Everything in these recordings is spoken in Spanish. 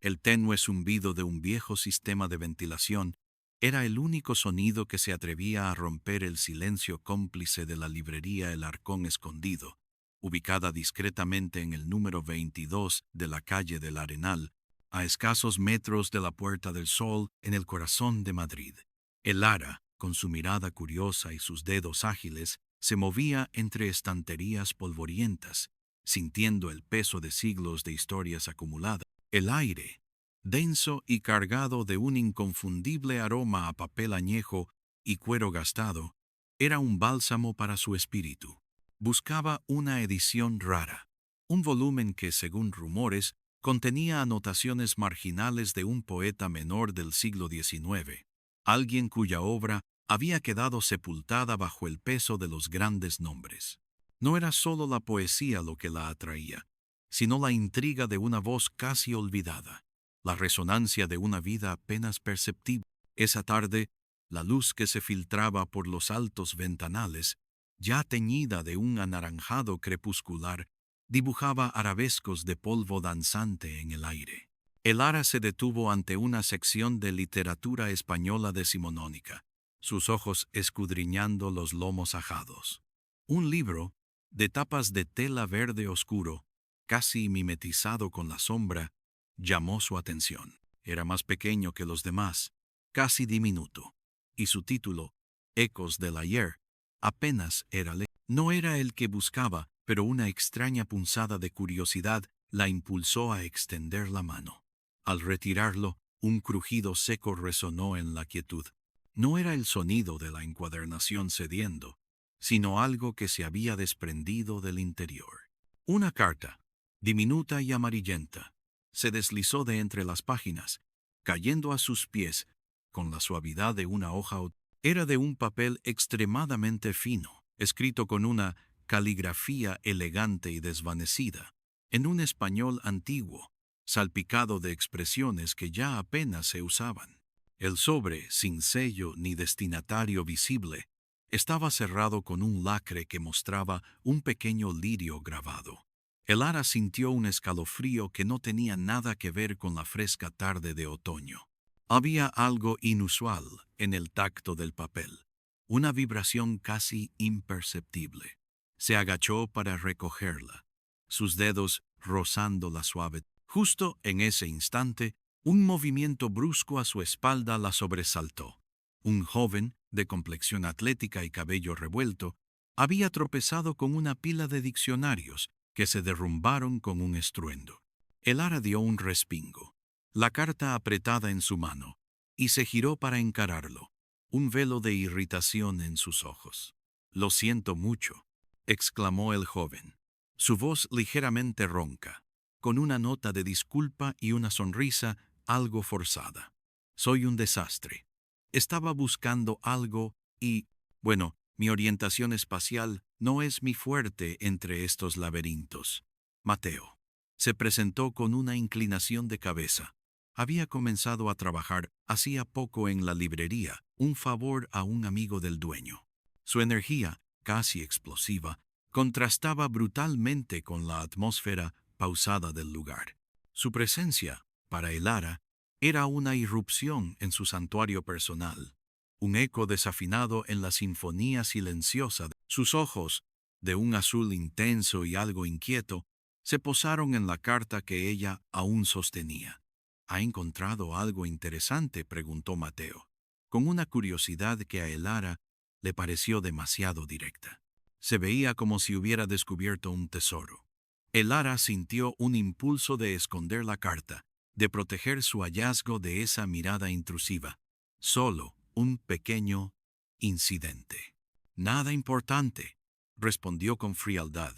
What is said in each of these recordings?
El tenue zumbido de un viejo sistema de ventilación era el único sonido que se atrevía a romper el silencio cómplice de la librería El Arcón Escondido, ubicada discretamente en el número 22 de la calle del Arenal, a escasos metros de la Puerta del Sol en el corazón de Madrid. El Lara, con su mirada curiosa y sus dedos ágiles, se movía entre estanterías polvorientas, sintiendo el peso de siglos de historias acumuladas. El aire, denso y cargado de un inconfundible aroma a papel añejo y cuero gastado, era un bálsamo para su espíritu. Buscaba una edición rara, un volumen que, según rumores, contenía anotaciones marginales de un poeta menor del siglo XIX, alguien cuya obra había quedado sepultada bajo el peso de los grandes nombres. No era solo la poesía lo que la atraía, sino la intriga de una voz casi olvidada, la resonancia de una vida apenas perceptible. Esa tarde, la luz que se filtraba por los altos ventanales, ya teñida de un anaranjado crepuscular, dibujaba arabescos de polvo danzante en el aire. El Lara se detuvo ante una sección de literatura española decimonónica, sus ojos escudriñando los lomos ajados. Un libro, de tapas de tela verde oscuro, casi mimetizado con la sombra, llamó su atención. Era más pequeño que los demás, casi diminuto, y su título, Ecos del Ayer, apenas era No era el que buscaba, pero una extraña punzada de curiosidad la impulsó a extender la mano. Al retirarlo, un crujido seco resonó en la quietud. No era el sonido de la encuadernación cediendo, sino algo que se había desprendido del interior. Una carta, diminuta y amarillenta, se deslizó de entre las páginas, cayendo a sus pies con la suavidad de una hoja. Era de un papel extremadamente fino, escrito con una caligrafía elegante y desvanecida, en un español antiguo, salpicado de expresiones que ya apenas se usaban. El sobre, sin sello ni destinatario visible, estaba cerrado con un lacre que mostraba un pequeño lirio grabado. El Lara sintió un escalofrío que no tenía nada que ver con la fresca tarde de otoño. Había algo inusual en el tacto del papel, una vibración casi imperceptible. Se agachó para recogerla, sus dedos rozando la suave. Justo en ese instante, un movimiento brusco a su espalda la sobresaltó. Un joven, de complexión atlética y cabello revuelto, había tropezado con una pila de diccionarios que se derrumbaron con un estruendo. El Lara dio un respingo, la carta apretada en su mano, y se giró para encararlo, un velo de irritación en sus ojos. «Lo siento mucho», exclamó el joven, su voz ligeramente ronca, con una nota de disculpa y una sonrisa algo forzada. «Soy un desastre. Estaba buscando algo y, bueno, mi orientación espacial no es mi fuerte entre estos laberintos». Mateo se presentó con una inclinación de cabeza. Había comenzado a trabajar hacía poco en la librería, un favor a un amigo del dueño. Su energía, casi explosiva, contrastaba brutalmente con la atmósfera pausada del lugar. Su presencia, para el Lara, era una irrupción en su santuario personal, un eco desafinado en la sinfonía silenciosa. Sus ojos, de un azul intenso y algo inquieto, se posaron en la carta que ella aún sostenía. «¿Ha encontrado algo interesante?», preguntó Mateo, con una curiosidad que a el Lara le pareció demasiado directa. Se veía como si hubiera descubierto un tesoro. El Lara sintió un impulso de esconder la carta, de proteger su hallazgo de esa mirada intrusiva. Solo un pequeño incidente. «Nada importante», respondió con frialdad,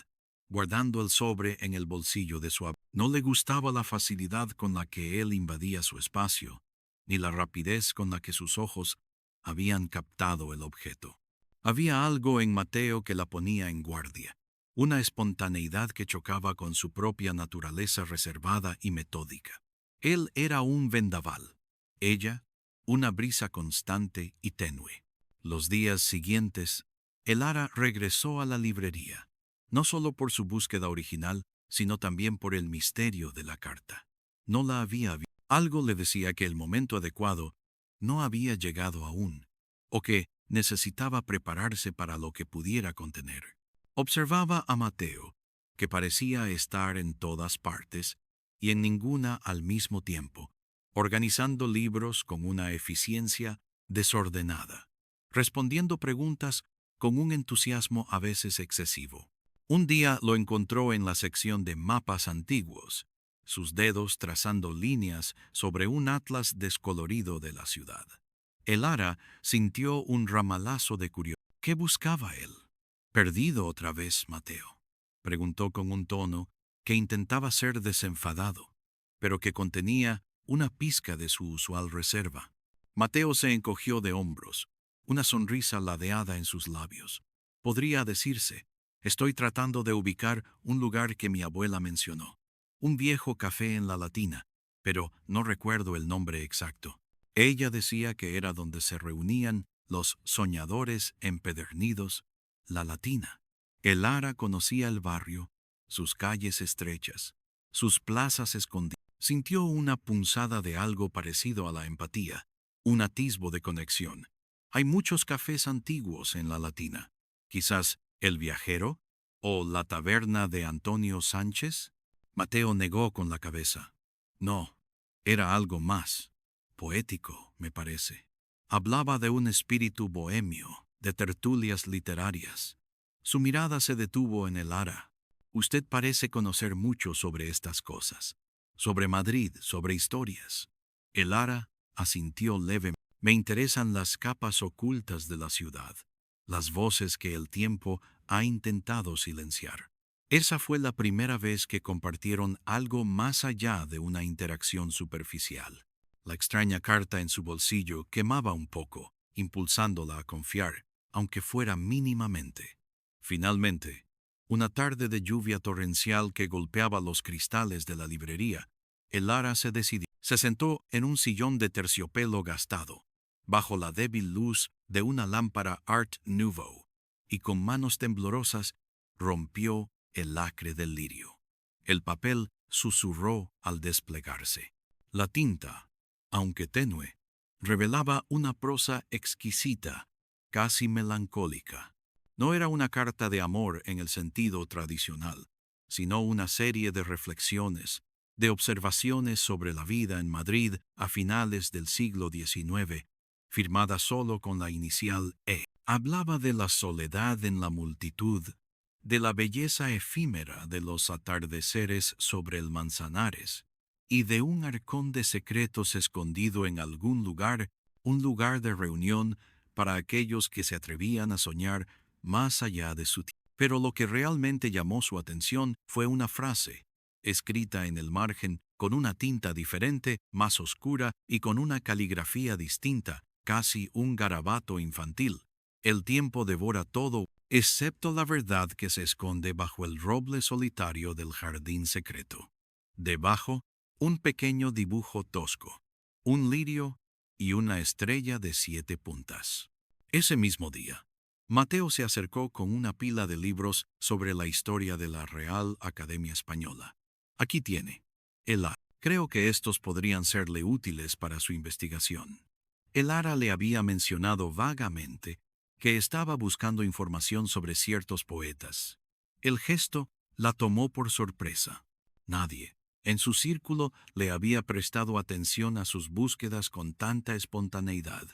guardando el sobre en el bolsillo de su abrigo. No le gustaba la facilidad con la que él invadía su espacio, ni la rapidez con la que sus ojos habían captado el objeto. Había algo en Mateo que la ponía en guardia, una espontaneidad que chocaba con su propia naturaleza reservada y metódica. Él era un vendaval, ella una brisa constante y tenue. Los días siguientes, el Lara regresó a la librería, no solo por su búsqueda original, sino también por el misterio de la carta. No la había visto. Algo le decía que el momento adecuado no había llegado aún, o que necesitaba prepararse para lo que pudiera contener. Observaba a Mateo, que parecía estar en todas partes y en ninguna al mismo tiempo, organizando libros con una eficiencia desordenada, respondiendo preguntas con un entusiasmo a veces excesivo. Un día lo encontró en la sección de mapas antiguos, sus dedos trazando líneas sobre un atlas descolorido de la ciudad. Elara sintió un ramalazo de curiosidad. ¿Qué buscaba él? ¿Perdido otra vez, Mateo?, preguntó con un tono que intentaba ser desenfadado, pero que contenía una pizca de su usual reserva. Mateo se encogió de hombros, una sonrisa ladeada en sus labios. Podría decirse: estoy tratando de ubicar un lugar que mi abuela mencionó, un viejo café en la Latina, pero no recuerdo el nombre exacto. Ella decía que era donde se reunían los soñadores empedernidos, la Latina. Elara conocía el barrio, sus calles estrechas, sus plazas escondidas. Sintió una punzada de algo parecido a la empatía, un atisbo de conexión. Hay muchos cafés antiguos en la Latina. Quizás El Viajero o la taberna de Antonio Sánchez. Mateo negó con la cabeza. No, era algo más. Poético, me parece. Hablaba de un espíritu bohemio, de tertulias literarias. Su mirada se detuvo en Elara. Usted parece conocer mucho sobre estas cosas. Sobre Madrid, sobre historias. Elara asintió levemente. Me interesan las capas ocultas de la ciudad, las voces que el tiempo ha intentado silenciar. Esa fue la primera vez que compartieron algo más allá de una interacción superficial. La extraña carta en su bolsillo quemaba un poco, impulsándola a confiar, aunque fuera mínimamente. Finalmente, una tarde de lluvia torrencial que golpeaba los cristales de la librería, Elara se decidió. Se sentó en un sillón de terciopelo gastado, bajo la débil luz de una lámpara Art Nouveau, y con manos temblorosas rompió el lacre del lirio. El papel susurró al desplegarse. La tinta, aunque tenue, revelaba una prosa exquisita, casi melancólica. No era una carta de amor en el sentido tradicional, sino una serie de reflexiones, de observaciones sobre la vida en Madrid a finales del siglo XIX, firmada solo con la inicial E. Hablaba de la soledad en la multitud, de la belleza efímera de los atardeceres sobre el Manzanares, y de un arcón de secretos escondido en algún lugar, un lugar de reunión para aquellos que se atrevían a soñar más allá de su tiempo. Pero lo que realmente llamó su atención fue una frase, escrita en el margen con una tinta diferente, más oscura y con una caligrafía distinta, casi un garabato infantil. El tiempo devora todo, excepto la verdad que se esconde bajo el roble solitario del jardín secreto. Debajo, un pequeño dibujo tosco, un lirio y una estrella de 7 puntas. Ese mismo día, Mateo se acercó con una pila de libros sobre la historia de la Real Academia Española. Aquí tiene. Creo que estos podrían serle útiles para su investigación. Elara le había mencionado vagamente que estaba buscando información sobre ciertos poetas. El gesto la tomó por sorpresa. Nadie en su círculo le había prestado atención a sus búsquedas con tanta espontaneidad.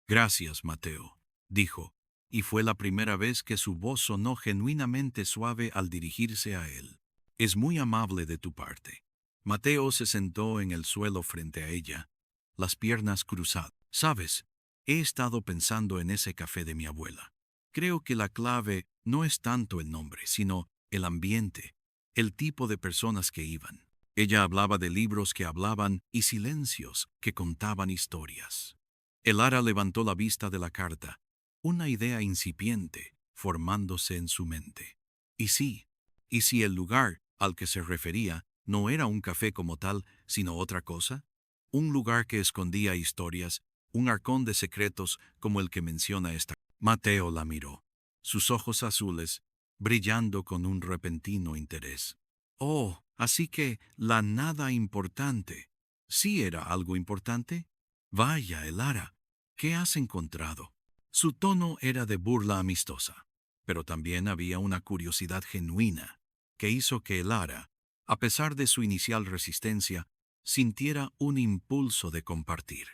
Gracias, Mateo, dijo, y fue la primera vez que su voz sonó genuinamente suave al dirigirse a él. Es muy amable de tu parte. Mateo se sentó en el suelo frente a ella, las piernas cruzadas. Sabes, he estado pensando en ese café de mi abuela. Creo que la clave no es tanto el nombre, sino el ambiente, el tipo de personas que iban. Ella hablaba de libros que hablaban y silencios que contaban historias. Elara levantó la vista de la carta, una idea incipiente formándose en su mente. Y si el lugar al que se refería no era un café como tal, sino otra cosa, un lugar que escondía historias, un arcón de secretos como el que menciona esta. Mateo la miró, sus ojos azules, brillando con un repentino interés. Oh, así que la nada importante. ¿Sí era algo importante? Vaya, Elara, ¿qué has encontrado? Su tono era de burla amistosa, pero también había una curiosidad genuina que hizo que Elara, a pesar de su inicial resistencia, sintiera un impulso de compartir.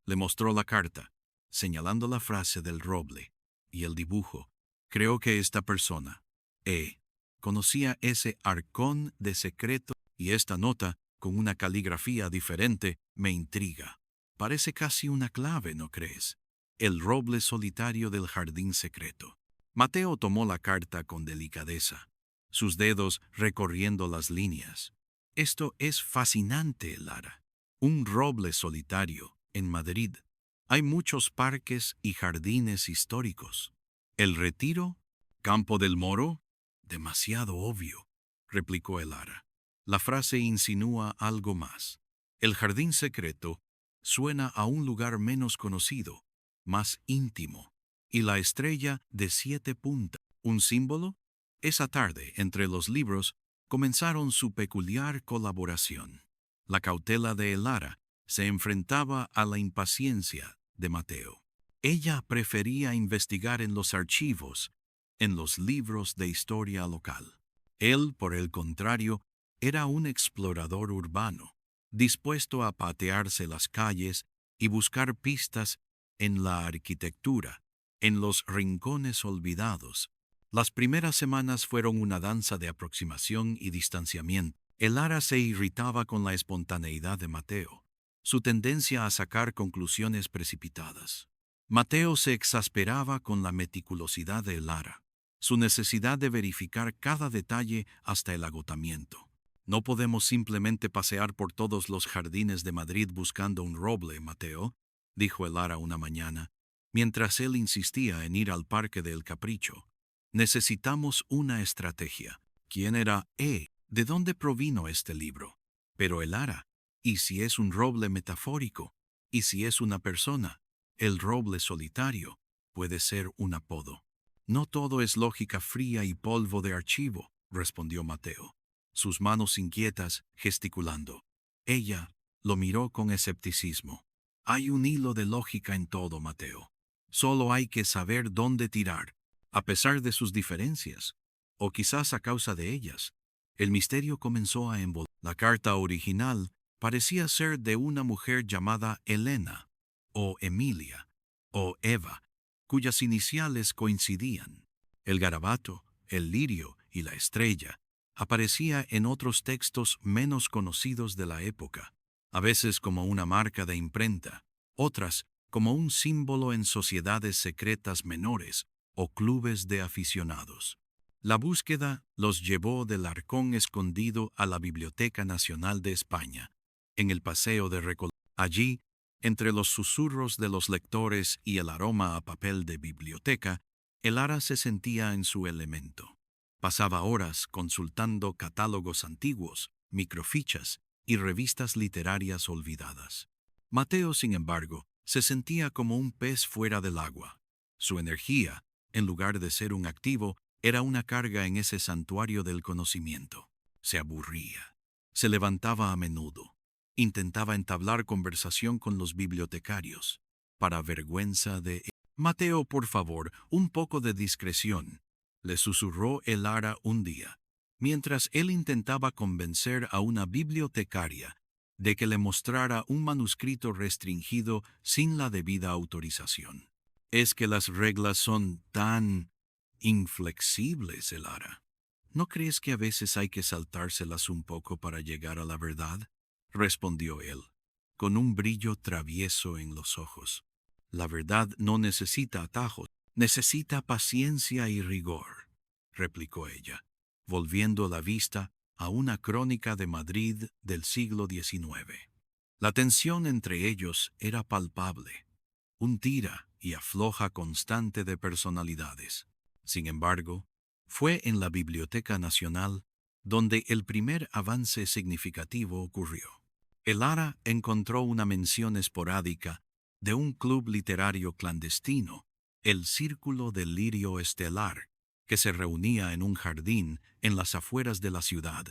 Le mostró la carta, señalando la frase del roble y el dibujo. Creo que esta persona, conocía ese arcón de secreto y esta nota, con una caligrafía diferente, me intriga. Parece casi una clave, ¿no crees? El roble solitario del jardín secreto. Mateo tomó la carta con delicadeza, sus dedos recorriendo las líneas. Esto es fascinante, Lara. Un roble solitario, en Madrid. Hay muchos parques y jardines históricos. ¿El Retiro? ¿Campo del Moro? Demasiado obvio, replicó Elara. La frase insinúa algo más. El jardín secreto suena a un lugar menos conocido, más íntimo. Y la estrella de 7 puntas, ¿un símbolo? Esa tarde, entre los libros, comenzaron su peculiar colaboración. La cautela de Elara se enfrentaba a la impaciencia de Mateo. Ella prefería investigar en los archivos, en los libros de historia local. Él, por el contrario, era un explorador urbano, dispuesto a patearse las calles y buscar pistas en la arquitectura, en los rincones olvidados. Las primeras semanas fueron una danza de aproximación y distanciamiento. Elara se irritaba con la espontaneidad de Mateo, su tendencia a sacar conclusiones precipitadas. Mateo se exasperaba con la meticulosidad de Elara, su necesidad de verificar cada detalle hasta el agotamiento. No podemos simplemente pasear por todos los jardines de Madrid buscando un roble, Mateo, dijo Elara una mañana, mientras él insistía en ir al Parque del Capricho. Necesitamos una estrategia. ¿Quién era E? ¿De dónde provino este libro? Pero Elara, ¿y si es un roble metafórico? ¿Y si es una persona? El roble solitario puede ser un apodo. No todo es lógica fría y polvo de archivo, respondió Mateo, sus manos inquietas, gesticulando. Ella lo miró con escepticismo. Hay un hilo de lógica en todo, Mateo. Solo hay que saber dónde tirar, a pesar de sus diferencias, o quizás a causa de ellas. El misterio comenzó a envolver. La carta original parecía ser de una mujer llamada Elena, o Emilia, o Eva, cuyas iniciales coincidían. El garabato, el lirio y la estrella aparecía en otros textos menos conocidos de la época, a veces como una marca de imprenta, otras como un símbolo en sociedades secretas menores o clubes de aficionados. La búsqueda los llevó del arcón escondido a la Biblioteca Nacional de España, en el Paseo de Recoleta. Allí, entre los susurros de los lectores y el aroma a papel de biblioteca, Elara se sentía en su elemento. Pasaba horas consultando catálogos antiguos, microfichas y revistas literarias olvidadas. Mateo, sin embargo, se sentía como un pez fuera del agua. Su energía, en lugar de ser un activo, era una carga en ese santuario del conocimiento. Se aburría. Se levantaba a menudo. Intentaba entablar conversación con los bibliotecarios. Para vergüenza de... Mateo, por favor, un poco de discreción, le susurró Elara un día, mientras él intentaba convencer a una bibliotecaria de que le mostrara un manuscrito restringido sin la debida autorización. Es que las reglas son tan inflexibles, Elara. ¿No crees que a veces hay que saltárselas un poco para llegar a la verdad? Respondió él, con un brillo travieso en los ojos. La verdad no necesita atajos, necesita paciencia y rigor, replicó ella, volviendo la vista a una crónica de Madrid del siglo XIX. La tensión entre ellos era palpable, un tira y afloja constante de personalidades. Sin embargo, fue en la Biblioteca Nacional donde el primer avance significativo ocurrió. Elara encontró una mención esporádica de un club literario clandestino, el Círculo del Lirio Estelar, que se reunía en un jardín en las afueras de la ciudad,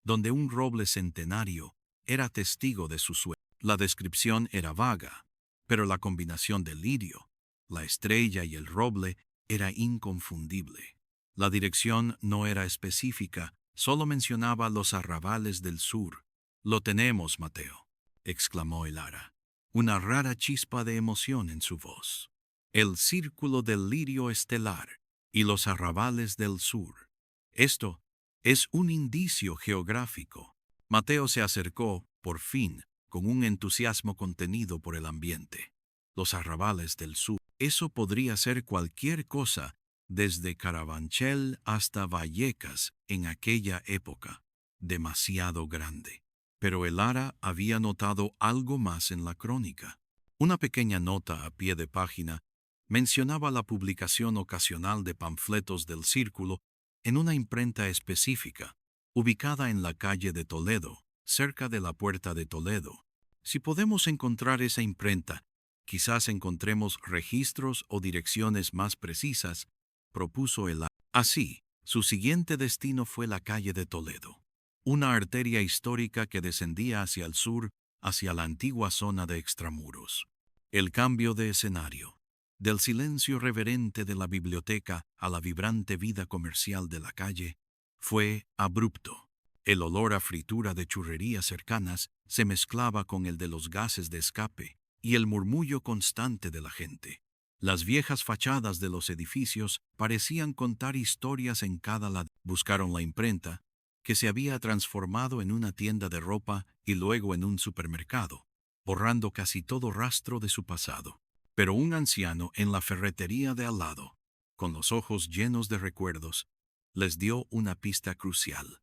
donde un roble centenario era testigo de su sueño. La descripción era vaga, pero la combinación del lirio, la estrella y el roble era inconfundible. La dirección no era específica, solo mencionaba los arrabales del sur. «Lo tenemos, Mateo», exclamó Elara, una rara chispa de emoción en su voz. «El círculo del lirio estelar y los arrabales del sur. Esto es un indicio geográfico». Mateo se acercó, por fin, con un entusiasmo contenido por el ambiente. Los arrabales del sur. Eso podría ser cualquier cosa, desde Carabanchel hasta Vallecas en aquella época. Demasiado grande. Pero Elara había notado algo más en la crónica. Una pequeña nota a pie de página mencionaba la publicación ocasional de panfletos del Círculo en una imprenta específica, ubicada en la calle de Toledo, cerca de la Puerta de Toledo. Si podemos encontrar esa imprenta, quizás encontremos registros o direcciones más precisas, propuso Elara. Así, su siguiente destino fue la calle de Toledo, una arteria histórica que descendía hacia el sur, hacia la antigua zona de Extramuros. El cambio de escenario, del silencio reverente de la biblioteca a la vibrante vida comercial de la calle, fue abrupto. El olor a fritura de churrerías cercanas se mezclaba con el de los gases de escape y el murmullo constante de la gente. Las viejas fachadas de los edificios parecían contar historias en cada lado. Buscaron la imprenta, que se había transformado en una tienda de ropa y luego en un supermercado, borrando casi todo rastro de su pasado. Pero un anciano en la ferretería de al lado, con los ojos llenos de recuerdos, les dio una pista crucial.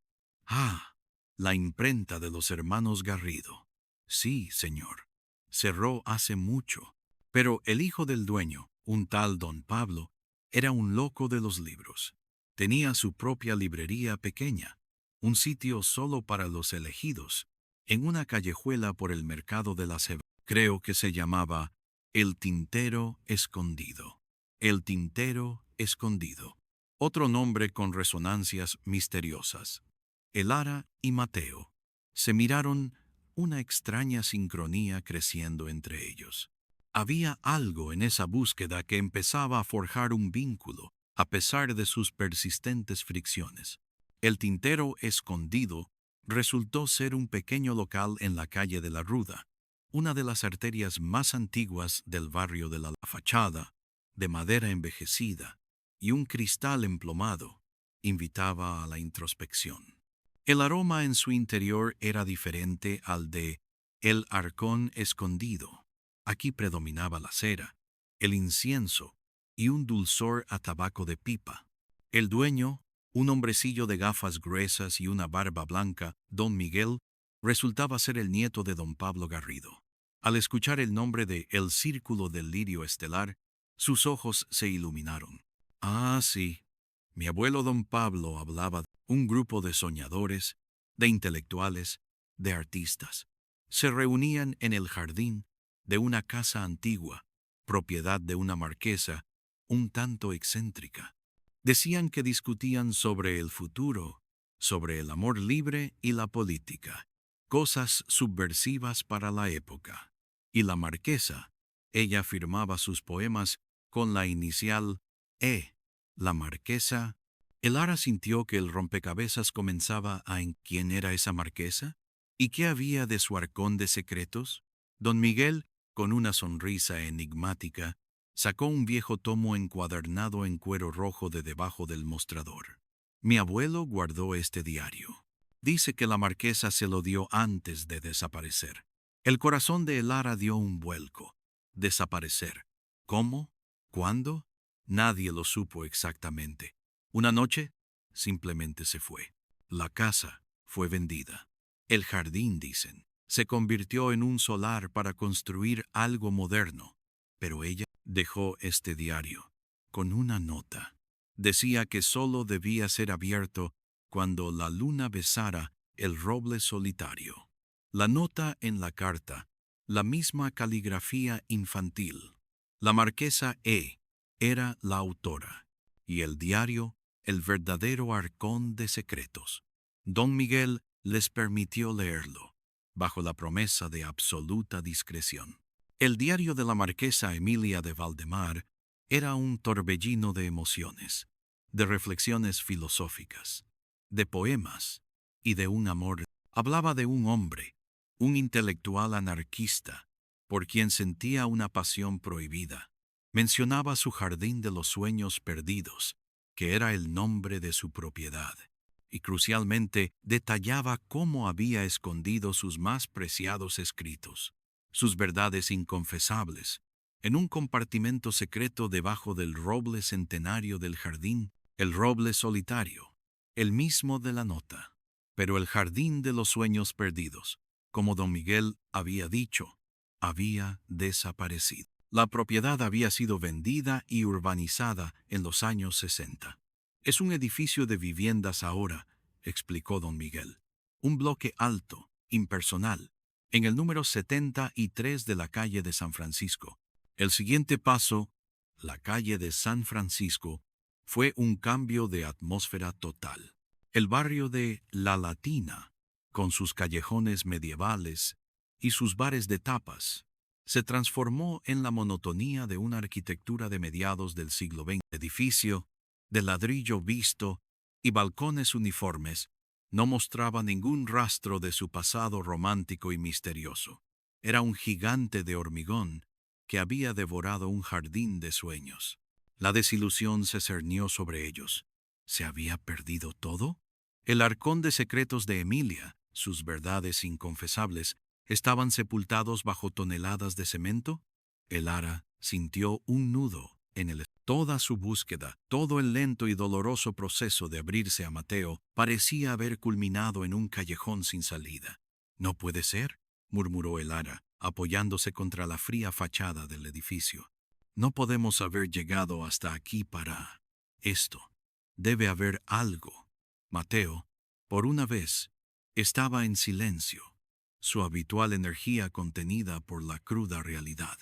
«Ah, la imprenta de los hermanos Garrido». «Sí, señor. Cerró hace mucho. Pero el hijo del dueño, un tal don Pablo, era un loco de los libros. Tenía su propia librería pequeña, un sitio solo para los elegidos, en una callejuela por el mercado de la Cebada. Creo que se llamaba El Tintero Escondido». El Tintero Escondido. Otro nombre con resonancias misteriosas. Elara y Mateo se miraron, una extraña sincronía creciendo entre ellos. Había algo en esa búsqueda que empezaba a forjar un vínculo, a pesar de sus persistentes fricciones. El Tintero Escondido resultó ser un pequeño local en la calle de la Ruda, una de las arterias más antiguas del barrio de la fachada, de madera envejecida y un cristal emplomado, invitaba a la introspección. El aroma en su interior era diferente al de El Arcón Escondido. Aquí predominaba la cera, el incienso y un dulzor a tabaco de pipa. El dueño, un hombrecillo de gafas gruesas y una barba blanca, don Miguel, resultaba ser el nieto de don Pablo Garrido. Al escuchar el nombre de El Círculo del Lirio Estelar, sus ojos se iluminaron. «Ah, sí, mi abuelo don Pablo hablaba de un grupo de soñadores, de intelectuales, de artistas. Se reunían en el jardín de una casa antigua, propiedad de una marquesa, un tanto excéntrica. Decían que discutían sobre el futuro, sobre el amor libre y la política, cosas subversivas para la época. Y la marquesa, ella firmaba sus poemas con la inicial E. La marquesa». Elara sintió que el rompecabezas comenzaba a ¿en quién era esa marquesa? ¿Y qué había de su arcón de secretos? Don Miguel, con una sonrisa enigmática, sacó un viejo tomo encuadernado en cuero rojo de debajo del mostrador. «Mi abuelo guardó este diario. Dice que la marquesa se lo dio antes de desaparecer». El corazón de Elara dio un vuelco. Desaparecer. ¿Cómo? ¿Cuándo? Nadie lo supo exactamente. Una noche, simplemente se fue. La casa fue vendida. El jardín, dicen, se convirtió en un solar para construir algo moderno. Pero ella dejó este diario con una nota. Decía que solo debía ser abierto cuando la luna besara el roble solitario. La nota en la carta, la misma caligrafía infantil. La marquesa E. era la autora, y el diario, el verdadero arcón de secretos. Don Miguel les permitió leerlo. bajo la promesa de absoluta discreción. El diario de la marquesa Emilia de Valdemar era un torbellino de emociones, de reflexiones filosóficas, de poemas y de un amor. Hablaba de un hombre, un intelectual anarquista, por quien sentía una pasión prohibida. Mencionaba su jardín de los sueños perdidos, que era el nombre de su propiedad, y crucialmente detallaba cómo había escondido sus más preciados escritos, sus verdades inconfesables, en un compartimento secreto debajo del roble centenario del jardín, el roble solitario, el mismo de la nota. Pero el jardín de los sueños perdidos, como don Miguel había dicho, había desaparecido. La propiedad había sido vendida y urbanizada en los años 60. Es un edificio de viviendas ahora, explicó don Miguel. Un bloque alto, impersonal, en el número 73 de la calle de San Francisco. El siguiente paso, la calle de San Francisco, fue un cambio de atmósfera total. El barrio de La Latina, con sus callejones medievales y sus bares de tapas, se transformó en la monotonía de una arquitectura de mediados del siglo XX. Edificio, de ladrillo visto y balcones uniformes, no mostraba ningún rastro de su pasado romántico y misterioso. Era un gigante de hormigón que había devorado un jardín de sueños. La desilusión se cernió sobre ellos. ¿Se había perdido todo? El arcón de secretos de Emilia, sus verdades inconfesables, estaban sepultados bajo toneladas de cemento. El Ara sintió un nudo en el... Toda su búsqueda, todo el lento y doloroso proceso de abrirse a Mateo, parecía haber culminado en un callejón sin salida. «No puede ser», murmuró el Ara, apoyándose contra la fría fachada del edificio. «No podemos haber llegado hasta aquí para esto. Debe haber algo». Mateo, por una vez, estaba en silencio, su habitual energía contenida por la cruda realidad.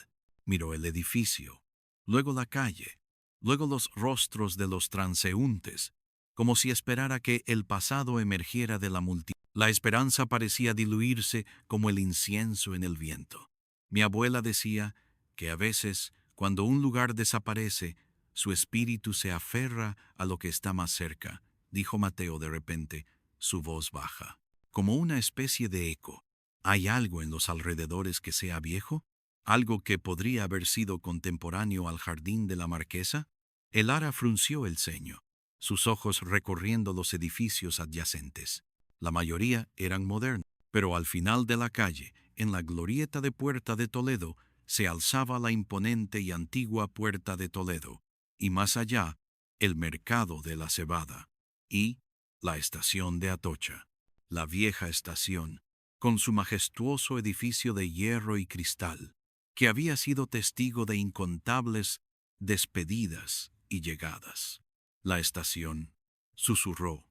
Miró el edificio, luego la calle, luego los rostros de los transeúntes, como si esperara que el pasado emergiera de la multitud. La esperanza parecía diluirse como el incienso en el viento. Mi abuela decía que a veces, cuando un lugar desaparece, su espíritu se aferra a lo que está más cerca, dijo Mateo de repente, su voz baja, como una especie de eco. ¿Hay algo en los alrededores que sea viejo? ¿Algo que podría haber sido contemporáneo al jardín de la marquesa? El Ara frunció el ceño, sus ojos recorriendo los edificios adyacentes. La mayoría eran modernos, pero al final de la calle, en la glorieta de Puerta de Toledo, se alzaba la imponente y antigua Puerta de Toledo, y más allá, el mercado de la cebada, y la estación de Atocha, la vieja estación, con su majestuoso edificio de hierro y cristal, que había sido testigo de incontables despedidas y llegadas. La estación, susurró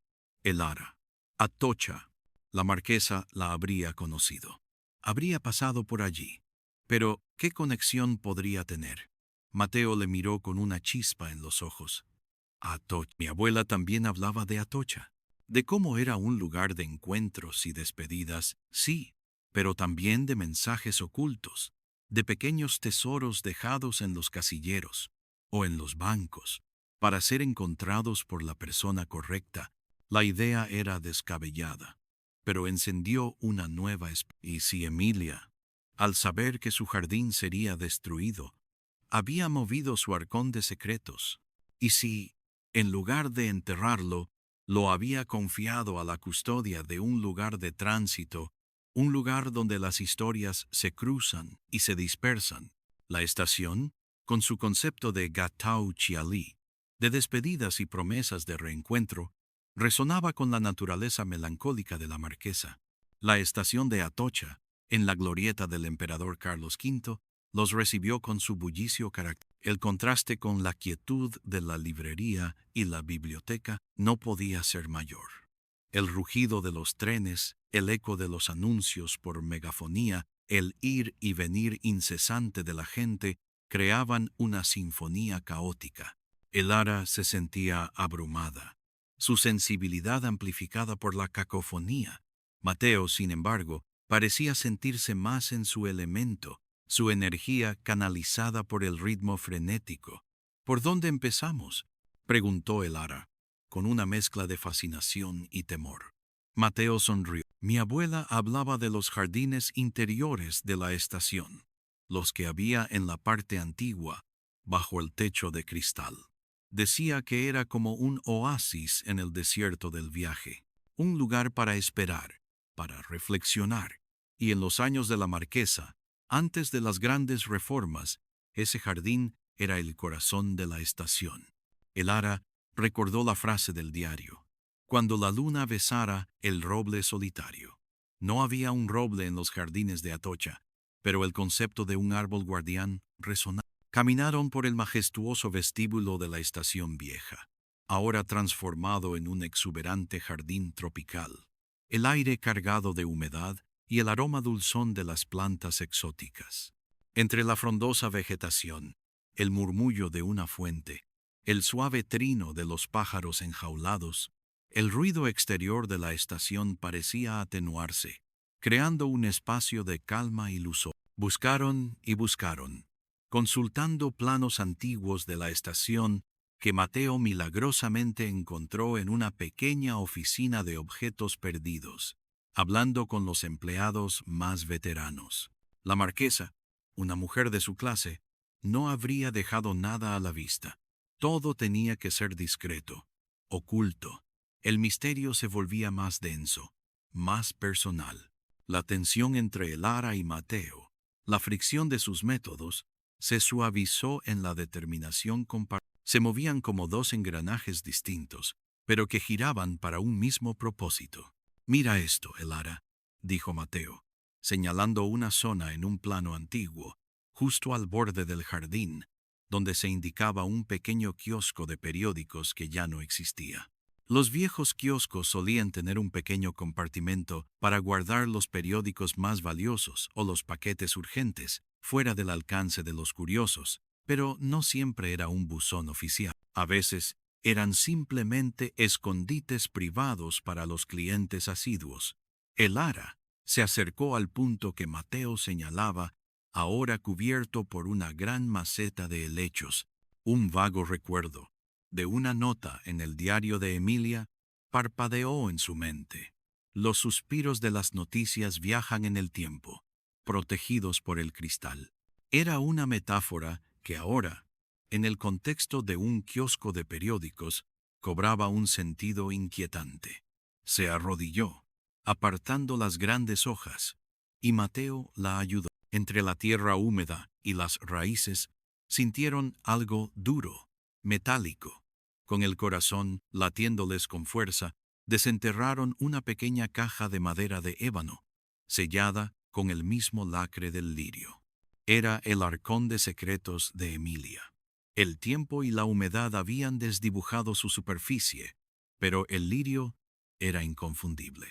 el Ara. Atocha, la marquesa la habría conocido. Habría pasado por allí. Pero, ¿qué conexión podría tener? Mateo le miró con una chispa en los ojos. Atocha. Mi abuela también hablaba de Atocha, de cómo era un lugar de encuentros y despedidas, sí, pero también de mensajes ocultos, de pequeños tesoros dejados en los casilleros o en los bancos, para ser encontrados por la persona correcta. La idea era descabellada, pero encendió una nueva esperanza. Y si Emilia, al saber que su jardín sería destruido, había movido su arcón de secretos, y si, en lugar de enterrarlo, lo había confiado a la custodia de un lugar de tránsito, un lugar donde las historias se cruzan y se dispersan, la estación, con su concepto de Gatau Chialí, de despedidas y promesas de reencuentro, resonaba con la naturaleza melancólica de la marquesa. La estación de Atocha, en la glorieta del emperador Carlos V, los recibió con su bullicio carácter. El contraste con la quietud de la librería y la biblioteca no podía ser mayor. El rugido de los trenes, el eco de los anuncios por megafonía, el ir y venir incesante de la gente creaban una sinfonía caótica. El Ara se sentía abrumada, su sensibilidad amplificada por la cacofonía. Mateo, sin embargo, Parecía sentirse más en su elemento, su energía canalizada por el ritmo frenético. ¿Por dónde empezamos?, preguntó Elara, con una mezcla de fascinación y temor. Mateo sonrió. Mi abuela hablaba de los jardines interiores de la estación, los que había en la parte antigua, bajo el techo de cristal. Decía que era como un oasis en el desierto del viaje, un lugar para esperar, para reflexionar. Y en los años de la Marquesa, antes de las grandes reformas, ese jardín era el corazón de la estación. Elara recordó la frase del diario: cuando la luna besara el roble solitario. No había un roble en los jardines de Atocha, pero el concepto de un árbol guardián resonaba. Caminaron por el majestuoso vestíbulo de la estación vieja, ahora transformado en un exuberante jardín tropical. El aire cargado de humedad y el aroma dulzón de las plantas exóticas. Entre la frondosa vegetación, el murmullo de una fuente, el suave trino de los pájaros enjaulados, el ruido exterior de la estación parecía atenuarse, creando un espacio de calma y luz. Buscaron y buscaron, consultando planos antiguos de la estación que Mateo milagrosamente encontró en una pequeña oficina de objetos perdidos, hablando con los empleados más veteranos. La marquesa, una mujer de su clase, no habría dejado nada a la vista. Todo tenía que ser discreto, oculto. El misterio se volvía más denso, más personal. La tensión entre Elara y Mateo, la fricción de sus métodos, se suavizó en la determinación compartida. Se movían como dos engranajes distintos, pero que giraban para un mismo propósito. Mira esto, Elara, dijo Mateo, señalando una zona en un plano antiguo, justo al borde del jardín, donde se indicaba un pequeño kiosco de periódicos que ya no existía. Los viejos kioscos solían tener un pequeño compartimento para guardar los periódicos más valiosos o los paquetes urgentes, fuera del alcance de los curiosos, pero no siempre era un buzón oficial. A veces eran simplemente escondites privados para los clientes asiduos. Elara se acercó al punto que Mateo señalaba, ahora cubierto por una gran maceta de helechos. Un vago recuerdo de una nota en el diario de Emilia parpadeó en su mente. Los suspiros de las noticias viajan en el tiempo, protegidos por el cristal. Era una metáfora que ahora, en el contexto de un kiosco de periódicos, cobraba un sentido inquietante. Se arrodilló, apartando las grandes hojas, y Mateo la ayudó. Entre la tierra húmeda y las raíces, sintieron algo duro, metálico. Con el corazón latiéndoles con fuerza, desenterraron una pequeña caja de madera de ébano, sellada con el mismo lacre del lirio. Era el arcón de secretos de Emilia. El tiempo y la humedad habían desdibujado su superficie, pero el lirio era inconfundible.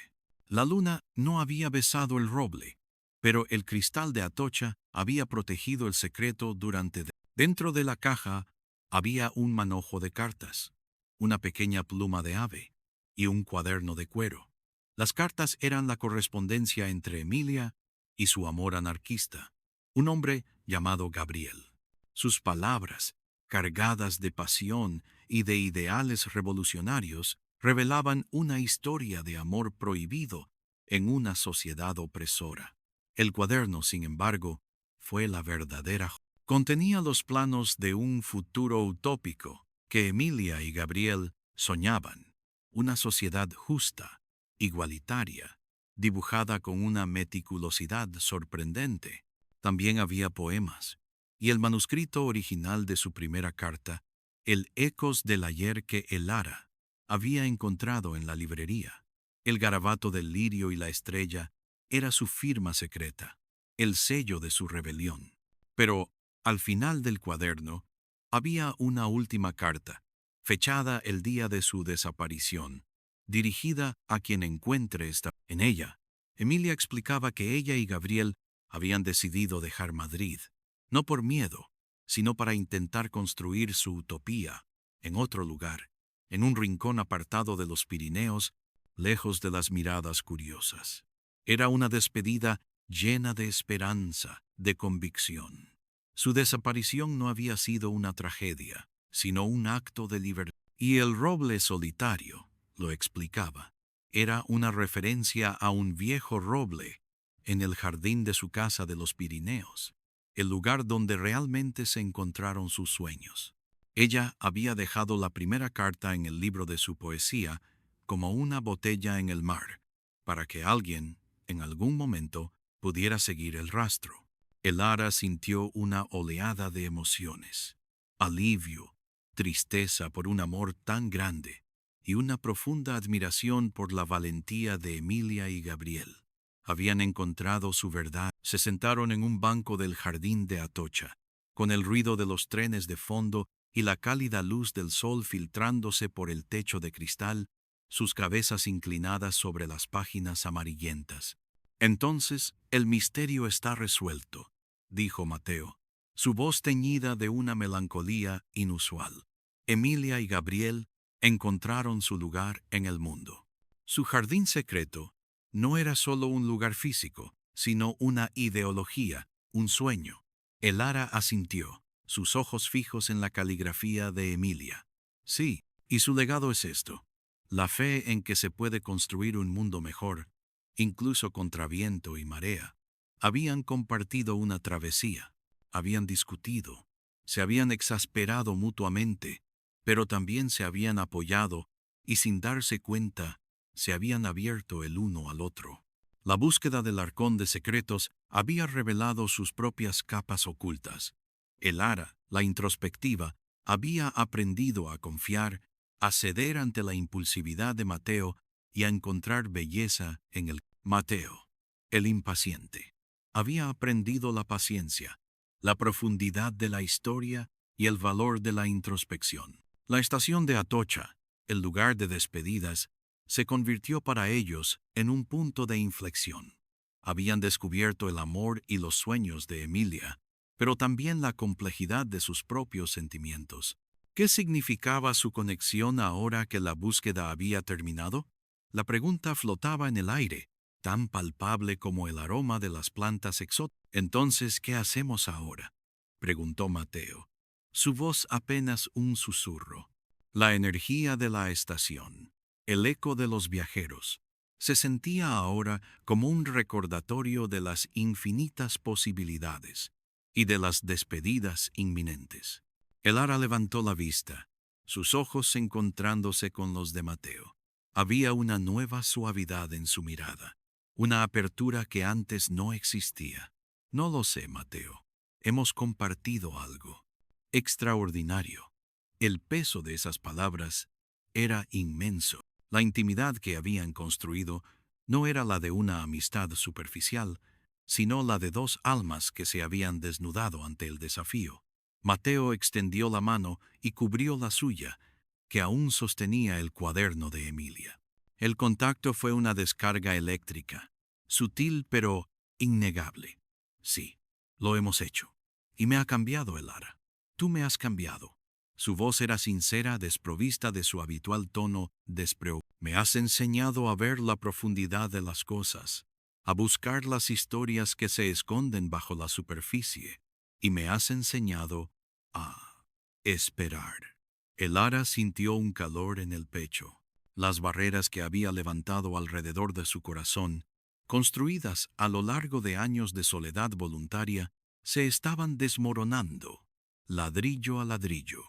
La luna no había besado el roble, pero el cristal de Atocha había protegido el secreto durante. Dentro de la caja había un manojo de cartas, una pequeña pluma de ave y un cuaderno de cuero. Las cartas eran la correspondencia entre Emilia y su amor anarquista, un hombre llamado Gabriel. Sus palabras, cargadas de pasión y de ideales revolucionarios, revelaban una historia de amor prohibido en una sociedad opresora. El cuaderno, sin embargo, fue la verdadera. Contenía los planos de un futuro utópico que Emilia y Gabriel soñaban, una sociedad justa, igualitaria, dibujada con una meticulosidad sorprendente. También había poemas, y el manuscrito original de su primera carta, el ecos del ayer que Elara había encontrado en la librería. El garabato del lirio y la estrella era su firma secreta, el sello de su rebelión. Pero, al final del cuaderno, había una última carta, fechada el día de su desaparición, dirigida a quien encuentre esta. En ella, Emilia explicaba que ella y Gabriel habían decidido dejar Madrid, no por miedo, sino para intentar construir su utopía en otro lugar, en un rincón apartado de los Pirineos, lejos de las miradas curiosas. Era una despedida llena de esperanza, de convicción. Su desaparición no había sido una tragedia, sino un acto de libertad. Y el roble solitario, lo explicaba, era una referencia a un viejo roble en el jardín de su casa de los Pirineos, el lugar donde realmente se encontraron sus sueños. Ella había dejado la primera carta en el libro de su poesía como una botella en el mar, para que alguien, en algún momento, pudiera seguir el rastro. Elara sintió una oleada de emociones, alivio, tristeza por un amor tan grande y una profunda admiración por la valentía de Emilia y Gabriel. Habían encontrado su verdad. Se sentaron en un banco del jardín de Atocha, con el ruido de los trenes de fondo y la cálida luz del sol filtrándose por el techo de cristal, sus cabezas inclinadas sobre las páginas amarillentas. Entonces, el misterio está resuelto, dijo Mateo, su voz teñida de una melancolía inusual. Emilia y Gabriel encontraron su lugar en el mundo. Su jardín secreto no era solo un lugar físico, sino una ideología, un sueño. Elara asintió, sus ojos fijos en la caligrafía de Emilia. Sí, y su legado es esto: la fe en que se puede construir un mundo mejor, incluso contra viento y marea. Habían compartido una travesía, habían discutido, se habían exasperado mutuamente, pero también se habían apoyado y sin darse cuenta se habían abierto el uno al otro. La búsqueda del arcón de secretos había revelado sus propias capas ocultas. Elara, la introspectiva, había aprendido a confiar, a ceder ante la impulsividad de Mateo y a encontrar belleza en el Mateo, el impaciente. Había aprendido la paciencia, la profundidad de la historia y el valor de la introspección. La estación de Atocha, el lugar de despedidas, se convirtió para ellos en un punto de inflexión. Habían descubierto el amor y los sueños de Emilia, pero también la complejidad de sus propios sentimientos. ¿Qué significaba su conexión ahora que la búsqueda había terminado? La pregunta flotaba en el aire, tan palpable como el aroma de las plantas exóticas. «Entonces, ¿qué hacemos ahora?», preguntó Mateo, su voz apenas un susurro. La energía de la estación, el eco de los viajeros, se sentía ahora como un recordatorio de las infinitas posibilidades y de las despedidas inminentes. Elara levantó la vista, sus ojos encontrándose con los de Mateo. Había una nueva suavidad en su mirada, una apertura que antes no existía. «No lo sé, Mateo. Hemos compartido algo extraordinario». El peso de esas palabras era inmenso. La intimidad que habían construido no era la de una amistad superficial, sino la de dos almas que se habían desnudado ante el desafío. Mateo extendió la mano y cubrió la suya, que aún sostenía el cuaderno de Emilia. El contacto fue una descarga eléctrica, sutil pero innegable. «Sí, lo hemos hecho. Y me ha cambiado, Elara. Tú me has cambiado». Su voz era sincera, desprovista de su habitual tono despreocupado. «Me has enseñado a ver la profundidad de las cosas, a buscar las historias que se esconden bajo la superficie, y me has enseñado a esperar». Elara sintió un calor en el pecho. Las barreras que había levantado alrededor de su corazón, construidas a lo largo de años de soledad voluntaria, se estaban desmoronando, ladrillo a ladrillo.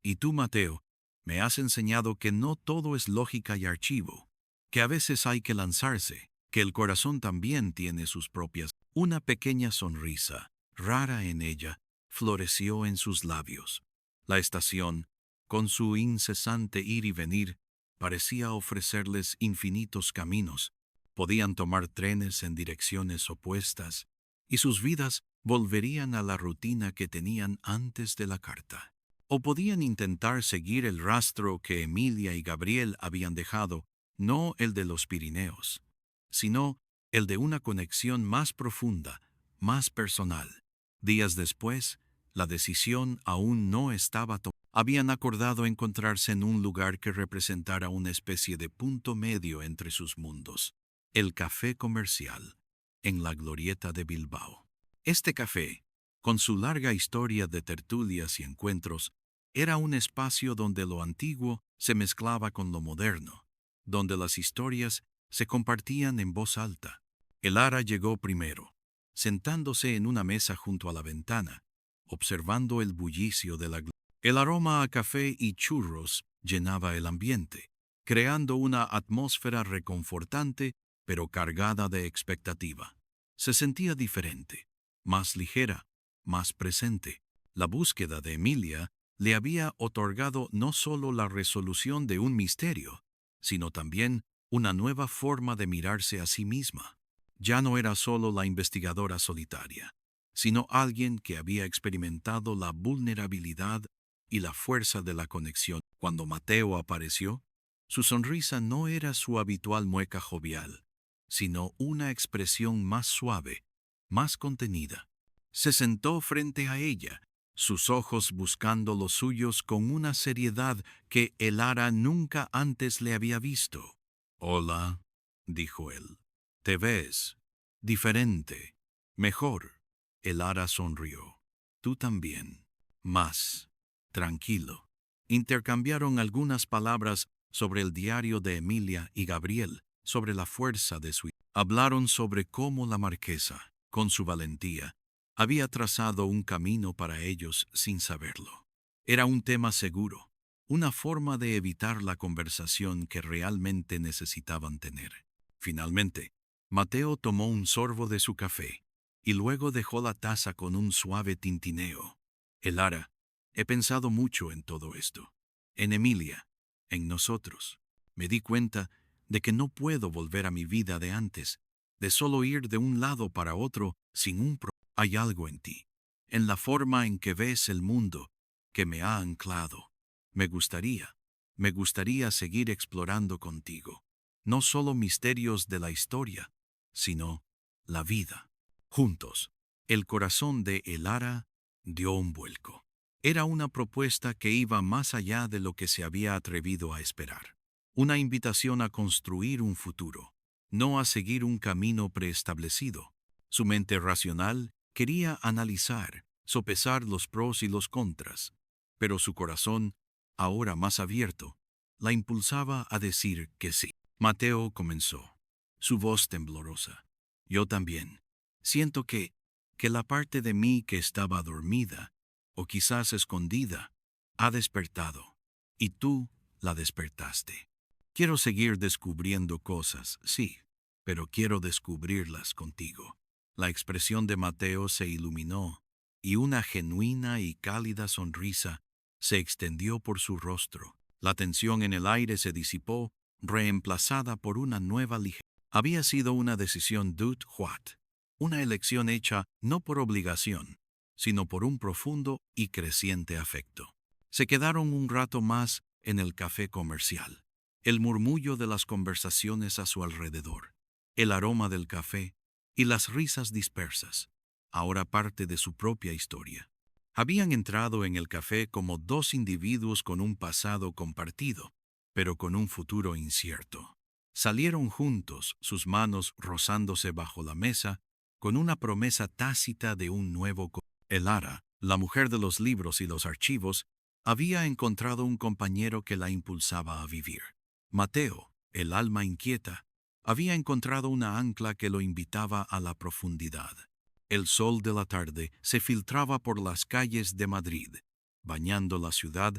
«Y tú, Mateo, me has enseñado que no todo es lógica y archivo, que a veces hay que lanzarse, que el corazón también tiene sus propias». Una pequeña sonrisa, rara en ella, floreció en sus labios. La estación, con su incesante ir y venir, parecía ofrecerles infinitos caminos. Podían tomar trenes en direcciones opuestas, y sus vidas volverían a la rutina que tenían antes de la carta. O podían intentar seguir el rastro que Emilia y Gabriel habían dejado, no el de los Pirineos, sino el de una conexión más profunda, más personal. Días después, la decisión aún no estaba tomada. Habían acordado encontrarse en un lugar que representara una especie de punto medio entre sus mundos. el Café Comercial, en la Glorieta de Bilbao. Este café, con su larga historia de tertulias y encuentros, era un espacio donde lo antiguo se mezclaba con lo moderno, donde las historias se compartían en voz alta. Elara llegó primero, sentándose en una mesa junto a la ventana, observando el bullicio de la glorieta. El aroma a café y churros llenaba el ambiente, creando una atmósfera reconfortante pero cargada de expectativa. Se sentía diferente, más ligera, más presente. La búsqueda de Emilia le había otorgado no solo la resolución de un misterio, sino también una nueva forma de mirarse a sí misma. Ya no era solo la investigadora solitaria, sino alguien que había experimentado la vulnerabilidad y la fuerza de la conexión. Cuando Mateo apareció, su sonrisa no era su habitual mueca jovial, sino una expresión más suave, más contenida. Se sentó frente a ella, sus ojos buscando los suyos con una seriedad que Elara nunca antes le había visto. «Hola», dijo él. «Te ves diferente, mejor». Elara sonrió. «Tú también. Más tranquilo». Intercambiaron algunas palabras sobre el diario de Emilia y Gabriel, sobre la fuerza de su... Hablaron sobre cómo la marquesa, con su valentía, había trazado un camino para ellos sin saberlo. Era un tema seguro, una forma de evitar la conversación que realmente necesitaban tener. Finalmente, Mateo tomó un sorbo de su café y luego dejó la taza con un suave tintineo. «Elara, he pensado mucho en todo esto. En Emilia, en nosotros. Me di cuenta de que no puedo volver a mi vida de antes, de solo ir de un lado para otro sin un problema. Hay algo en ti, en la forma en que ves el mundo, que me ha anclado. Me gustaría seguir explorando contigo, no solo misterios de la historia, sino la vida. Juntos». El corazón de Elara dio un vuelco. Era una propuesta que iba más allá de lo que se había atrevido a esperar. Una invitación a construir un futuro, no a seguir un camino preestablecido. Su mente racional quería analizar, sopesar los pros y los contras, pero su corazón, ahora más abierto, la impulsaba a decir que sí. Mateo comenzó, su voz temblorosa. «Yo también. Siento que la parte de mí que estaba dormida, o quizás escondida, ha despertado, y tú la despertaste. Quiero seguir descubriendo cosas, sí, pero quiero descubrirlas contigo». La expresión de Mateo se iluminó, y una genuina y cálida sonrisa se extendió por su rostro. La tensión en el aire se disipó, reemplazada por una nueva ligereza. Había sido una decisión dut huat, una elección hecha no por obligación, sino por un profundo y creciente afecto. Se quedaron un rato más en el café comercial. El murmullo de las conversaciones a su alrededor, el aroma del café y las risas dispersas, ahora parte de su propia historia. Habían entrado en el café como dos individuos con un pasado compartido, pero con un futuro incierto. Salieron juntos, sus manos rozándose bajo la mesa, con una promesa tácita de un nuevo... Elara, la mujer de los libros y los archivos, había encontrado un compañero que la impulsaba a vivir. Mateo, el alma inquieta, había encontrado una ancla que lo invitaba a la profundidad. El sol de la tarde se filtraba por las calles de Madrid, bañando la ciudad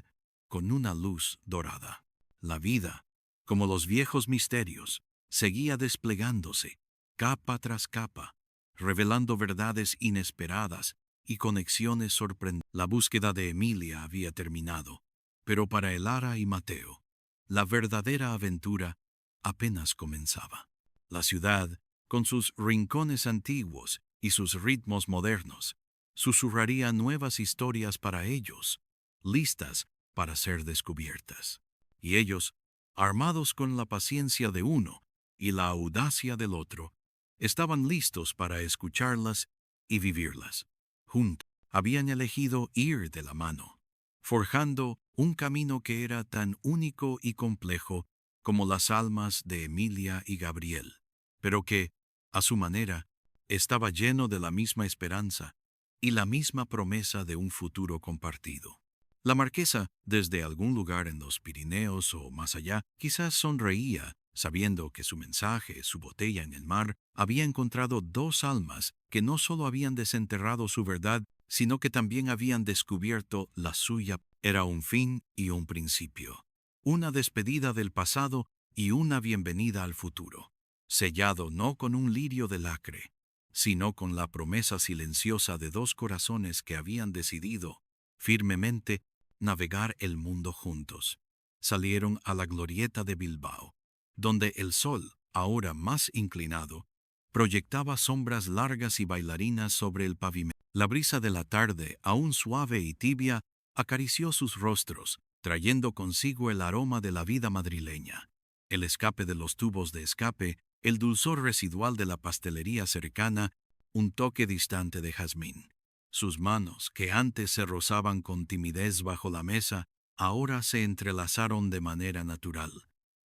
con una luz dorada. La vida, como los viejos misterios, seguía desplegándose, capa tras capa, revelando verdades inesperadas y conexiones sorprendentes. La búsqueda de Emilia había terminado, pero para Elara y Mateo, la verdadera aventura apenas comenzaba. La ciudad, con sus rincones antiguos y sus ritmos modernos, susurraría nuevas historias para ellos, listas para ser descubiertas. Y ellos, armados con la paciencia de uno y la audacia del otro, estaban listos para escucharlas y vivirlas. Juntos habían elegido ir de la mano, forjando un camino que era tan único y complejo como las almas de Emilia y Gabriel. pero que, a su manera, estaba lleno de la misma esperanza y la misma promesa de un futuro compartido. La marquesa, desde algún lugar en los Pirineos o más allá, quizás sonreía, sabiendo que su mensaje, su botella en el mar, había encontrado dos almas que no solo habían desenterrado su verdad, sino que también habían descubierto la suya. Era un fin y un principio, una despedida del pasado y una bienvenida al futuro, sellado no con un lirio de lacre, sino con la promesa silenciosa de dos corazones que habían decidido, firmemente, navegar el mundo juntos. Salieron a la glorieta de Bilbao, donde el sol, ahora más inclinado, proyectaba sombras largas y bailarinas sobre el pavimento. La brisa de la tarde, aún suave y tibia, acarició sus rostros, trayendo consigo el aroma de la vida madrileña, el escape de los tubos de escape, el dulzor residual de la pastelería cercana, un toque distante de jazmín. Sus manos, que antes se rozaban con timidez bajo la mesa, ahora se entrelazaron de manera natural.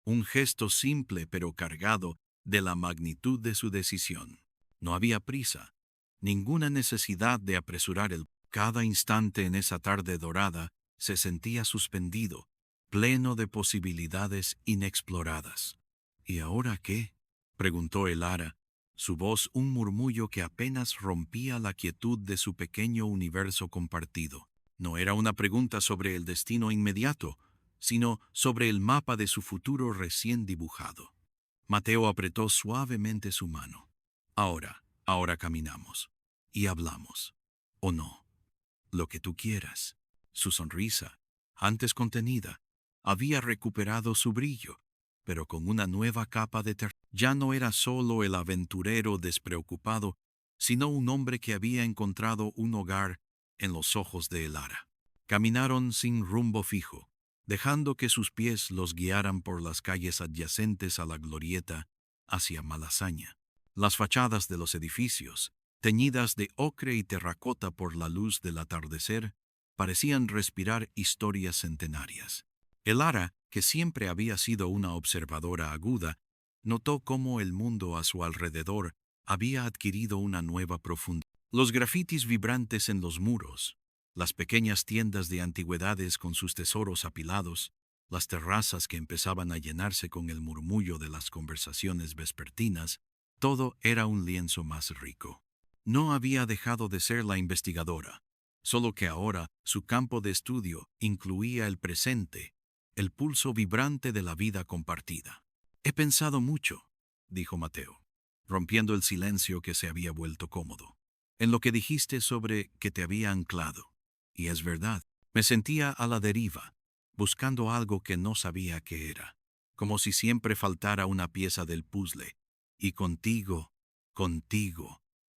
Un gesto simple pero cargado de la magnitud de su decisión. No había prisa, ninguna necesidad de apresurar el. Cada instante en esa tarde dorada se sentía suspendido, pleno de posibilidades inexploradas. ¿Y ahora qué?, preguntó Elara, su voz un murmullo que apenas rompía la quietud de su pequeño universo compartido. No era una pregunta sobre el destino inmediato, sino sobre el mapa de su futuro recién dibujado. Mateo apretó suavemente su mano. Ahora caminamos. Y hablamos. ¿O no? Lo que tú quieras. Su sonrisa, antes contenida, había recuperado su brillo, pero con una nueva capa de terror. Ya no era solo el aventurero despreocupado, sino un hombre que había encontrado un hogar en los ojos de Elara. Caminaron sin rumbo fijo, dejando que sus pies los guiaran por las calles adyacentes a la glorieta hacia Malasaña. Las fachadas de los edificios, teñidas de ocre y terracota por la luz del atardecer, parecían respirar historias centenarias. Elara, que siempre había sido una observadora aguda, notó cómo el mundo a su alrededor había adquirido una nueva profundidad. Los grafitis vibrantes en los muros, las pequeñas tiendas de antigüedades con sus tesoros apilados, las terrazas que empezaban a llenarse con el murmullo de las conversaciones vespertinas, todo era un lienzo más rico. No había dejado de ser la investigadora, solo que ahora su campo de estudio incluía el presente, el pulso vibrante de la vida compartida. He pensado mucho, dijo Mateo, rompiendo el silencio que se había vuelto cómodo, en lo que dijiste sobre que te había anclado. Y es verdad, me sentía a la deriva, buscando algo que no sabía qué era, como si siempre faltara una pieza del puzzle. Y contigo,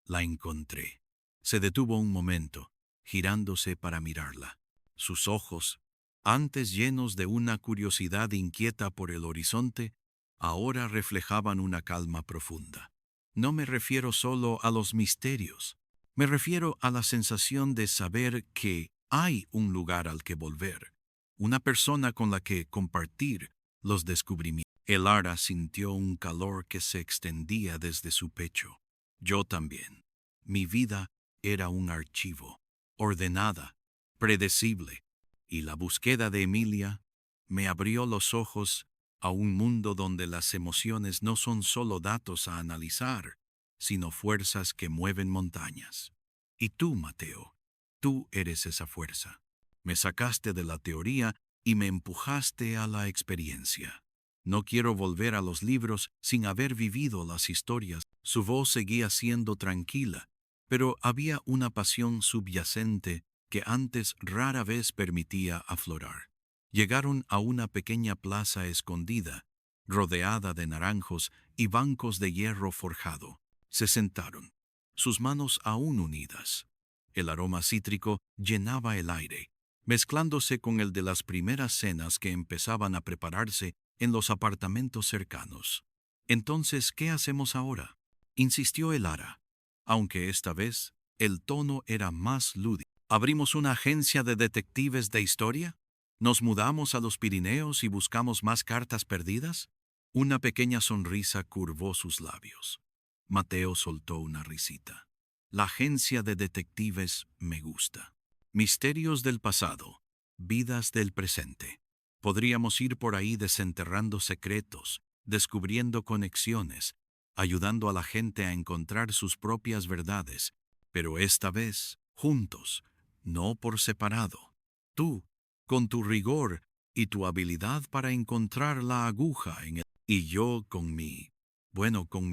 la encontré. Se detuvo un momento, girándose para mirarla. Sus ojos, antes llenos de una curiosidad inquieta por el horizonte, ahora reflejaban una calma profunda. No me refiero solo a los misterios, me refiero a la sensación de saber que hay un lugar al que volver, una persona con la que compartir los descubrimientos. Elara sintió un calor que se extendía desde su pecho. Yo también. Mi vida era un archivo, ordenada, predecible, y la búsqueda de Emilia me abrió los ojos a un mundo donde las emociones no son solo datos a analizar, sino fuerzas que mueven montañas. Y tú, Mateo, tú eres esa fuerza. Me sacaste de la teoría y me empujaste a la experiencia. No quiero volver a los libros sin haber vivido las historias. Su voz seguía siendo tranquila, pero había una pasión subyacente que antes rara vez permitía aflorar. Llegaron a una pequeña plaza escondida, rodeada de naranjos y bancos de hierro forjado. Se sentaron, sus manos aún unidas. El aroma cítrico llenaba el aire, mezclándose con el de las primeras cenas que empezaban a prepararse en los apartamentos cercanos. «Entonces, ¿qué hacemos ahora?», insistió Elara, aunque esta vez el tono era más lúdico. «¿Abrimos una agencia de detectives de historia? ¿Nos mudamos a los Pirineos y buscamos más cartas perdidas? Una pequeña sonrisa curvó sus labios. Mateo soltó una risita. La agencia de detectives me gusta. Misterios del pasado, vidas del presente. Podríamos ir por ahí desenterrando secretos, descubriendo conexiones, ayudando a la gente a encontrar sus propias verdades, pero esta vez juntos, no por separado. Tú, con tu rigor y tu habilidad para encontrar la aguja en el... Y yo con mi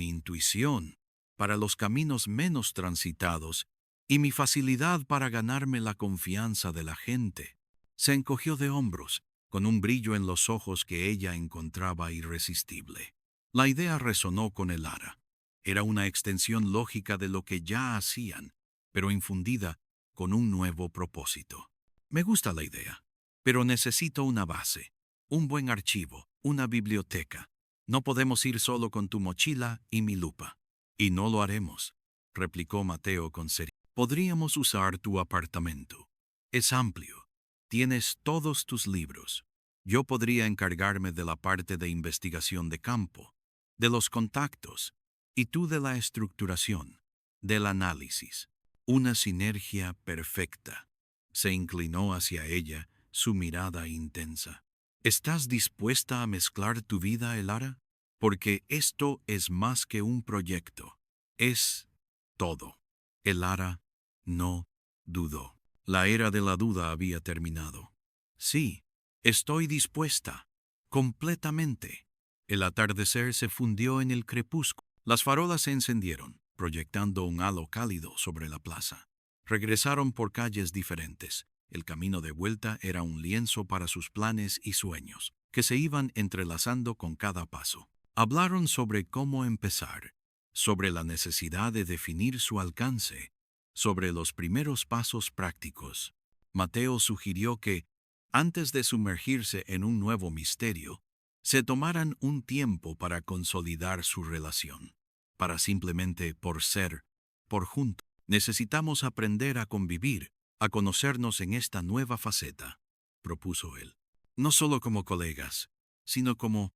intuición para los caminos menos transitados y mi facilidad para ganarme la confianza de la gente. Se encogió de hombros, con un brillo en los ojos que ella encontraba irresistible. La idea resonó con Elara. Era una extensión lógica de lo que ya hacían, pero infundida con un nuevo propósito. Me gusta la idea, pero necesito una base, un buen archivo, una biblioteca. No podemos ir solo con tu mochila y mi lupa. Y no lo haremos, replicó Mateo con seriedad. Podríamos usar tu apartamento. Es amplio. Tienes todos tus libros. Yo podría encargarme de la parte de investigación de campo, de los contactos, y tú de la estructuración, del análisis. Una sinergia perfecta. Se inclinó hacia ella, su mirada intensa. ¿Estás dispuesta a mezclar tu vida, Elara? Porque esto es más que un proyecto. Es todo. Elara no dudó. La era de la duda había terminado. Sí, estoy dispuesta. Completamente. El atardecer se fundió en el crepúsculo. Las farolas se encendieron, proyectando un halo cálido sobre la plaza. Regresaron por calles diferentes. El camino de vuelta era un lienzo para sus planes y sueños, que se iban entrelazando con cada paso. Hablaron sobre cómo empezar, sobre la necesidad de definir su alcance, sobre los primeros pasos prácticos. Mateo sugirió que, antes de sumergirse en un nuevo misterio, se tomaran un tiempo para consolidar su relación, para simplemente por ser, por juntos. Necesitamos aprender a convivir, a conocernos en esta nueva faceta, propuso él. No solo como colegas, sino como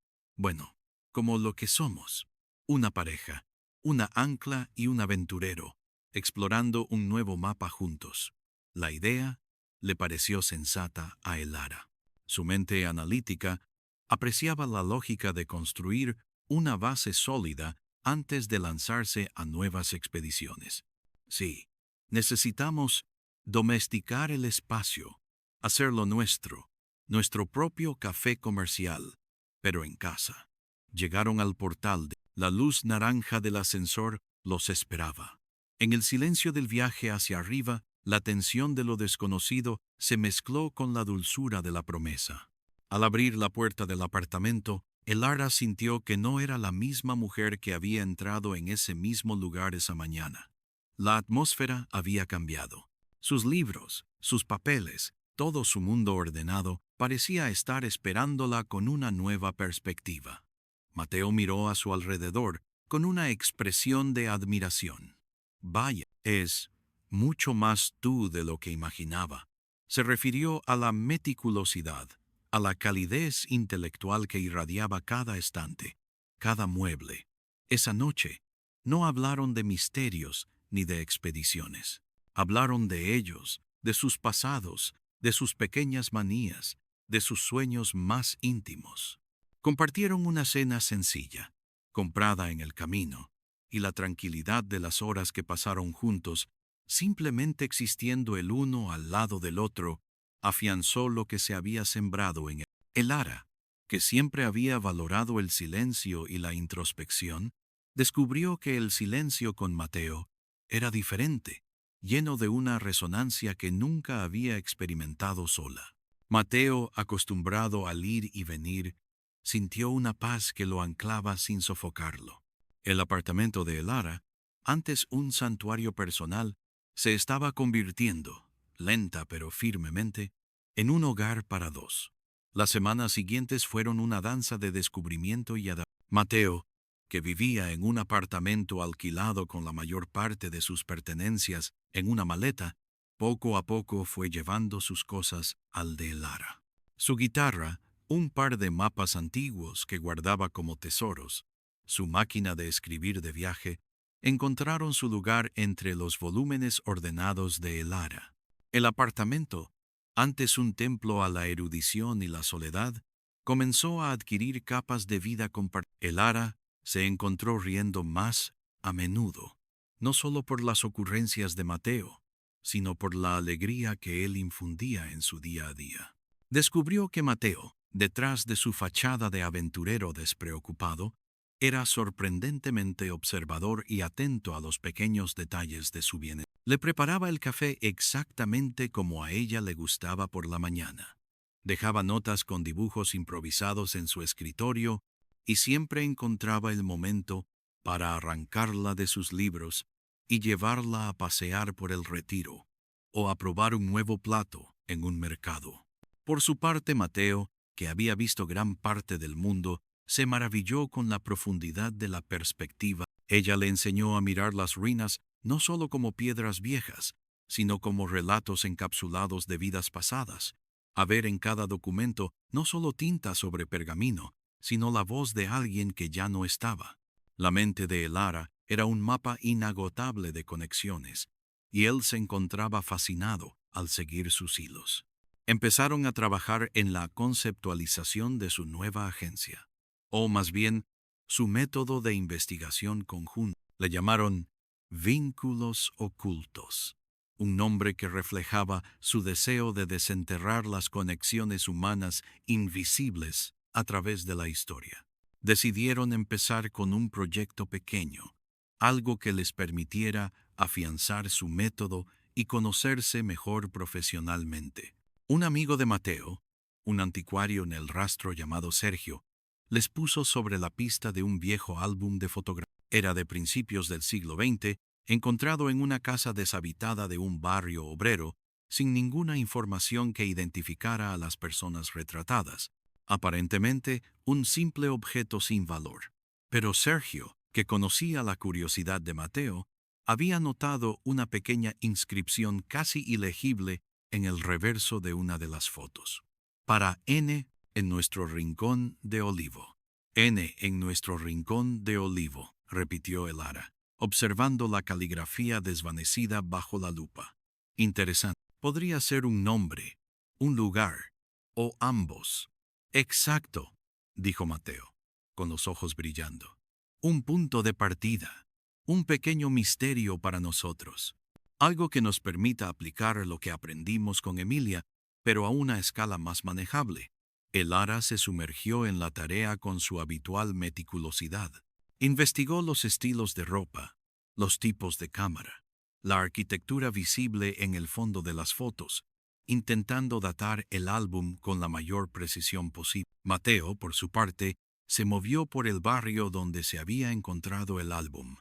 lo que somos, una pareja, una ancla y un aventurero, explorando un nuevo mapa juntos. La idea le pareció sensata a Elara. Su mente analítica apreciaba la lógica de construir una base sólida antes de lanzarse a nuevas expediciones. Sí, necesitamos domesticar el espacio, hacerlo nuestro propio café comercial, pero en casa. Llegaron al portal. La luz naranja del ascensor los esperaba. En el silencio del viaje hacia arriba, la tensión de lo desconocido se mezcló con la dulzura de la promesa. Al abrir la puerta del apartamento, Elara sintió que no era la misma mujer que había entrado en ese mismo lugar esa mañana. La atmósfera había cambiado. Sus libros, sus papeles, todo su mundo ordenado parecía estar esperándola con una nueva perspectiva. Mateo miró a su alrededor con una expresión de admiración. Vaya, es mucho más tú de lo que imaginaba. Se refirió a la meticulosidad, a la calidez intelectual que irradiaba cada estante, cada mueble. Esa noche no hablaron de misterios ni de expediciones. Hablaron de ellos, de sus pasados, de sus pequeñas manías, de sus sueños más íntimos. Compartieron una cena sencilla, comprada en el camino, y la tranquilidad de las horas que pasaron juntos, simplemente existiendo el uno al lado del otro, afianzó lo que se había sembrado en él. Elara, que siempre había valorado el silencio y la introspección, descubrió que el silencio con Mateo era diferente, lleno de una resonancia que nunca había experimentado sola. Mateo, acostumbrado al ir y venir, sintió una paz que lo anclaba sin sofocarlo. El apartamento de Elara, antes un santuario personal, se estaba convirtiendo, lenta pero firmemente, en un hogar para dos. Las semanas siguientes fueron una danza de descubrimiento y adaptación. Mateo, que vivía en un apartamento alquilado con la mayor parte de sus pertenencias en una maleta, poco a poco fue llevando sus cosas al de Elara. Su guitarra, un par de mapas antiguos que guardaba como tesoros, su máquina de escribir de viaje, encontraron su lugar entre los volúmenes ordenados de Elara. El apartamento, antes un templo a la erudición y la soledad, comenzó a adquirir capas de vida compartida. Elara se encontró riendo más a menudo, no solo por las ocurrencias de Mateo, sino por la alegría que él infundía en su día a día. Descubrió que Mateo, detrás de su fachada de aventurero despreocupado, era sorprendentemente observador y atento a los pequeños detalles de su bienestar. Le preparaba el café exactamente como a ella le gustaba por la mañana. Dejaba notas con dibujos improvisados en su escritorio y siempre encontraba el momento para arrancarla de sus libros y llevarla a pasear por el retiro o a probar un nuevo plato en un mercado. Por su parte, Mateo, que había visto gran parte del mundo, se maravilló con la profundidad de la perspectiva. Ella le enseñó a mirar las ruinas no solo como piedras viejas, sino como relatos encapsulados de vidas pasadas, a ver en cada documento no solo tinta sobre pergamino, sino la voz de alguien que ya no estaba. La mente de Elara era un mapa inagotable de conexiones, y él se encontraba fascinado al seguir sus hilos. Empezaron a trabajar en la conceptualización de su nueva agencia, o más bien, su método de investigación conjunto. Le llamaron Vínculos Ocultos, un nombre que reflejaba su deseo de desenterrar las conexiones humanas invisibles a través de la historia. Decidieron empezar con un proyecto pequeño, algo que les permitiera afianzar su método y conocerse mejor profesionalmente. Un amigo de Mateo, un anticuario en el rastro llamado Sergio, les puso sobre la pista de un viejo álbum de fotografías. Era de principios del siglo XX, encontrado en una casa deshabitada de un barrio obrero, sin ninguna información que identificara a las personas retratadas. Aparentemente, un simple objeto sin valor. Pero Sergio, que conocía la curiosidad de Mateo, había notado una pequeña inscripción casi ilegible en el reverso de una de las fotos. Para N en nuestro rincón de olivo. N en nuestro rincón de olivo, repitió Elara, observando la caligrafía desvanecida bajo la lupa. Interesante. Podría ser un nombre, un lugar, o ambos. Exacto, dijo Mateo, con los ojos brillando. Un punto de partida, un pequeño misterio para nosotros. Algo que nos permita aplicar lo que aprendimos con Emilia, pero a una escala más manejable. Elara se sumergió en la tarea con su habitual meticulosidad. Investigó los estilos de ropa, los tipos de cámara, la arquitectura visible en el fondo de las fotos, intentando datar el álbum con la mayor precisión posible. Mateo, por su parte, se movió por el barrio donde se había encontrado el álbum,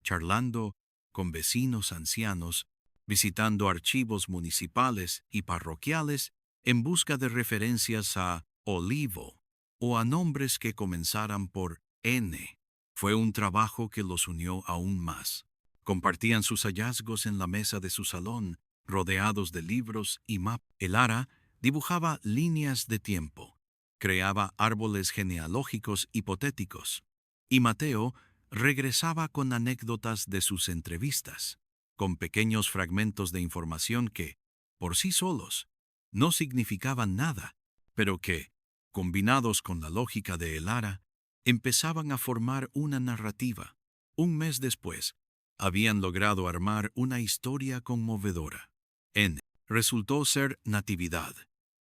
charlando con vecinos ancianos, visitando archivos municipales y parroquiales en busca de referencias a Olivo o a nombres que comenzaran por N. Fue un trabajo que los unió aún más. Compartían sus hallazgos en la mesa de su salón, rodeados de libros y mapas. Elara dibujaba líneas de tiempo, creaba árboles genealógicos hipotéticos, y Mateo regresaba con anécdotas de sus entrevistas, con pequeños fragmentos de información que, por sí solos, no significaban nada, pero que, combinados con la lógica de Elara, empezaban a formar una narrativa. Un mes después, habían logrado armar una historia conmovedora. N resultó ser Natividad,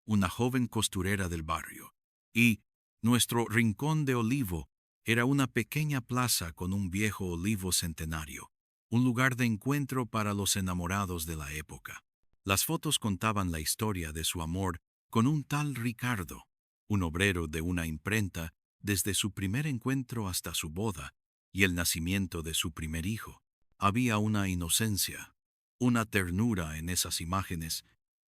una joven costurera del barrio, y nuestro rincón de olivo era una pequeña plaza con un viejo olivo centenario, un lugar de encuentro para los enamorados de la época. Las fotos contaban la historia de su amor con un tal Ricardo, un obrero de una imprenta, desde su primer encuentro hasta su boda y el nacimiento de su primer hijo. Había una inocencia, una ternura en esas imágenes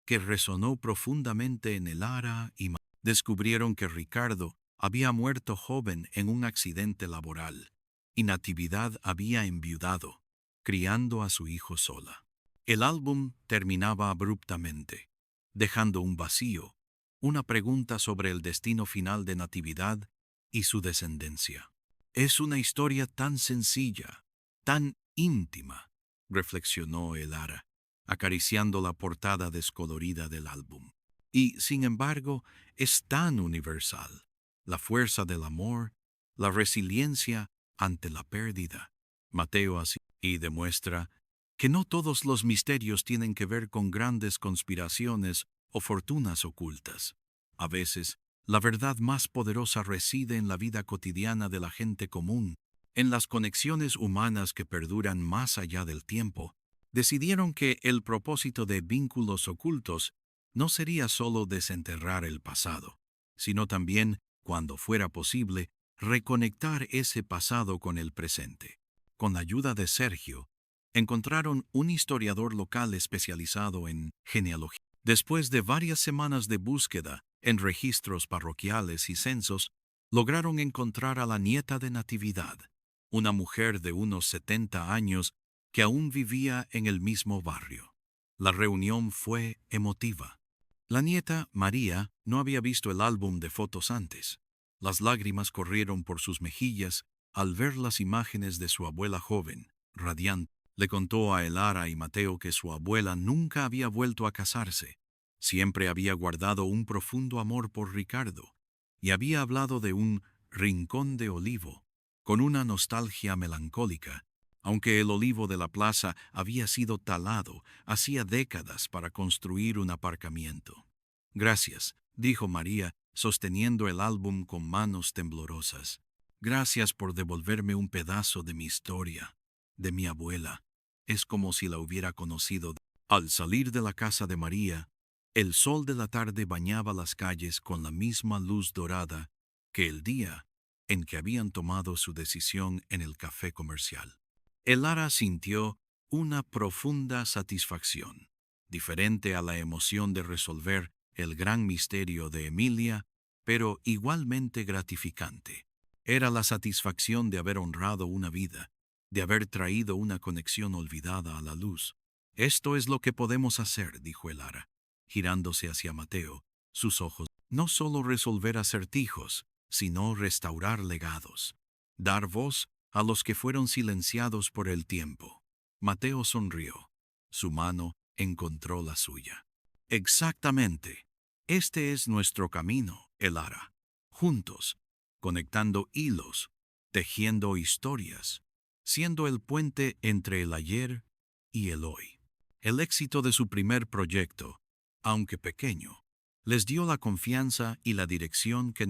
que resonó profundamente en Elara y descubrieron que Ricardo había muerto joven en un accidente laboral y Natividad había enviudado, criando a su hijo sola. El álbum terminaba abruptamente, dejando un vacío, una pregunta sobre el destino final de Natividad y su descendencia. Es una historia tan sencilla, tan íntima, reflexionó Elara, acariciando la portada descolorida del álbum. Y, sin embargo, es tan universal. La fuerza del amor, la resiliencia ante la pérdida. Mateo así y demuestra que no todos los misterios tienen que ver con grandes conspiraciones o fortunas ocultas. A veces, la verdad más poderosa reside en la vida cotidiana de la gente común, en las conexiones humanas que perduran más allá del tiempo. Decidieron que el propósito de Vínculos Ocultos no sería solo desenterrar el pasado, sino también, cuando fuera posible, reconectar ese pasado con el presente. Con la ayuda de Sergio, encontraron un historiador local especializado en genealogía. Después de varias semanas de búsqueda en registros parroquiales y censos, lograron encontrar a la nieta de Natividad, una mujer de unos 70 años que aún vivía en el mismo barrio. La reunión fue emotiva. La nieta, María, no había visto el álbum de fotos antes. Las lágrimas corrieron por sus mejillas al ver las imágenes de su abuela joven, radiante. Le contó a Elara y Mateo que su abuela nunca había vuelto a casarse. Siempre había guardado un profundo amor por Ricardo y había hablado de un rincón de olivo, con una nostalgia melancólica, aunque el olivo de la plaza había sido talado hacía décadas para construir un aparcamiento. Gracias, dijo María, sosteniendo el álbum con manos temblorosas. Gracias por devolverme un pedazo de mi historia, de mi abuela. Es como si la hubiera conocido. Al salir de la casa de María, el sol de la tarde bañaba las calles con la misma luz dorada que el día en que habían tomado su decisión en el café comercial. Elara sintió una profunda satisfacción, diferente a la emoción de resolver el gran misterio de Emilia, pero igualmente gratificante. Era la satisfacción de haber honrado una vida, de haber traído una conexión olvidada a la luz. Esto es lo que podemos hacer, dijo Elara, girándose hacia Mateo, sus ojos. No solo resolver acertijos, sino restaurar legados. Dar voz a los que fueron silenciados por el tiempo. Mateo sonrió. Su mano encontró la suya. Exactamente. Este es nuestro camino, Elara. Juntos, conectando hilos, tejiendo historias, siendo el puente entre el ayer y el hoy. El éxito de su primer proyecto, aunque pequeño, les dio la confianza y la dirección que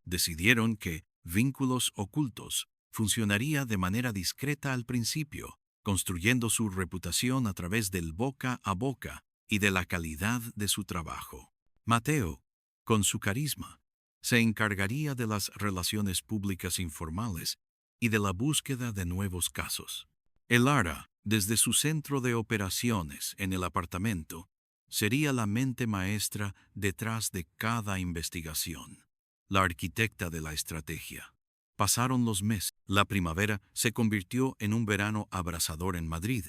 decidieron que Vínculos Ocultos funcionaría de manera discreta al principio, construyendo su reputación a través del boca a boca y de la calidad de su trabajo. Mateo, con su carisma, se encargaría de las relaciones públicas informales y de la búsqueda de nuevos casos. Elara, desde su centro de operaciones en el apartamento, sería la mente maestra detrás de cada investigación, la arquitecta de la estrategia. Pasaron los meses. La primavera se convirtió en un verano abrasador en Madrid,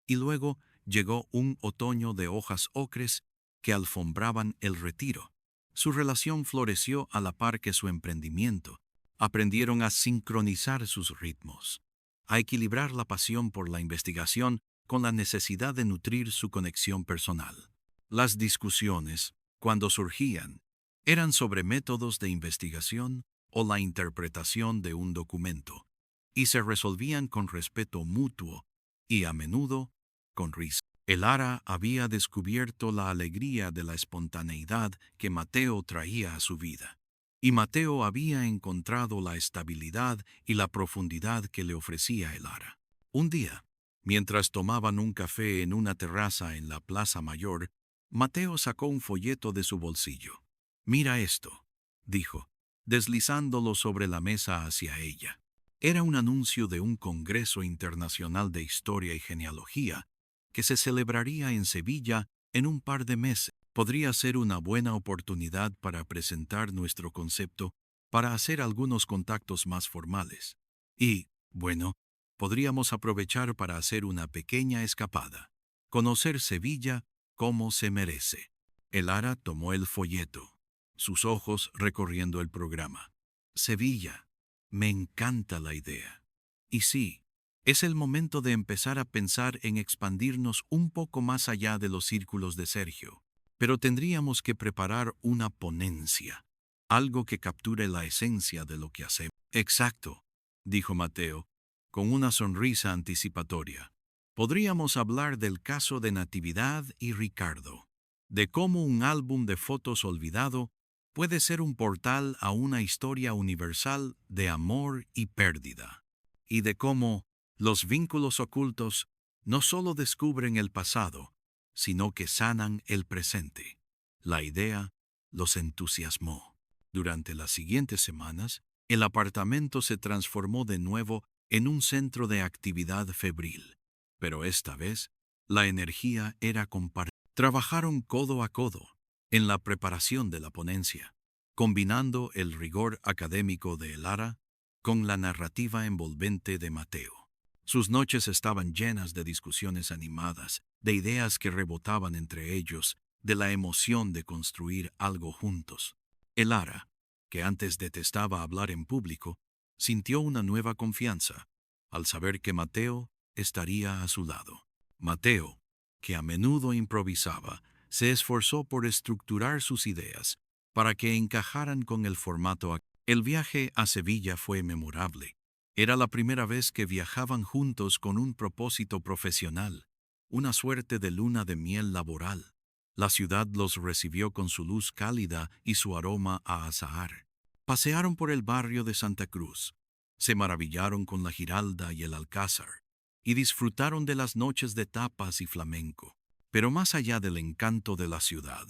y luego llegó un otoño de hojas ocres que alfombraban el retiro. Su relación floreció a la par que su emprendimiento. Aprendieron a sincronizar sus ritmos, a equilibrar la pasión por la investigación con la necesidad de nutrir su conexión personal. Las discusiones, cuando surgían, eran sobre métodos de investigación o la interpretación de un documento, y se resolvían con respeto mutuo y, a menudo, con risa. Elara había descubierto la alegría de la espontaneidad que Mateo traía a su vida, y Mateo había encontrado la estabilidad y la profundidad que le ofrecía Elara. Un día, mientras tomaban un café en una terraza en la Plaza Mayor, Mateo sacó un folleto de su bolsillo. «Mira esto», dijo, deslizándolo sobre la mesa hacia ella. Era un anuncio de un Congreso Internacional de Historia y Genealogía que se celebraría en Sevilla en un par de meses. Podría ser una buena oportunidad para presentar nuestro concepto, para hacer algunos contactos más formales. Y, bueno, podríamos aprovechar para hacer una pequeña escapada. Conocer Sevilla como se merece. Elara tomó el folleto. sus ojos recorriendo el programa. Sevilla, me encanta la idea. Y sí, es el momento de empezar a pensar en expandirnos un poco más allá de los círculos de Sergio. Pero tendríamos que preparar una ponencia, algo que capture la esencia de lo que hacemos. Exacto, dijo Mateo, con una sonrisa anticipatoria. Podríamos hablar del caso de Natividad y Ricardo, de cómo un álbum de fotos olvidado puede ser un portal a una historia universal de amor y pérdida, y de cómo los vínculos ocultos no solo descubren el pasado, sino que sanan el presente. La idea los entusiasmó. Durante las siguientes semanas, el apartamento se transformó de nuevo en un centro de actividad febril, pero esta vez la energía era compartida. Trabajaron codo a codo en la preparación de la ponencia, combinando el rigor académico de Elara con la narrativa envolvente de Mateo. Sus noches estaban llenas de discusiones animadas, de ideas que rebotaban entre ellos, de la emoción de construir algo juntos. Elara, que antes detestaba hablar en público, sintió una nueva confianza al saber que Mateo estaría a su lado. Mateo, que a menudo improvisaba, se esforzó por estructurar sus ideas para que encajaran con el formato actual. El viaje a Sevilla fue memorable. Era la primera vez que viajaban juntos con un propósito profesional, una suerte de luna de miel laboral. La ciudad los recibió con su luz cálida y su aroma a azahar. Pasearon por el barrio de Santa Cruz, se maravillaron con la Giralda y el Alcázar, y disfrutaron de las noches de tapas y flamenco. Pero más allá del encanto de la ciudad,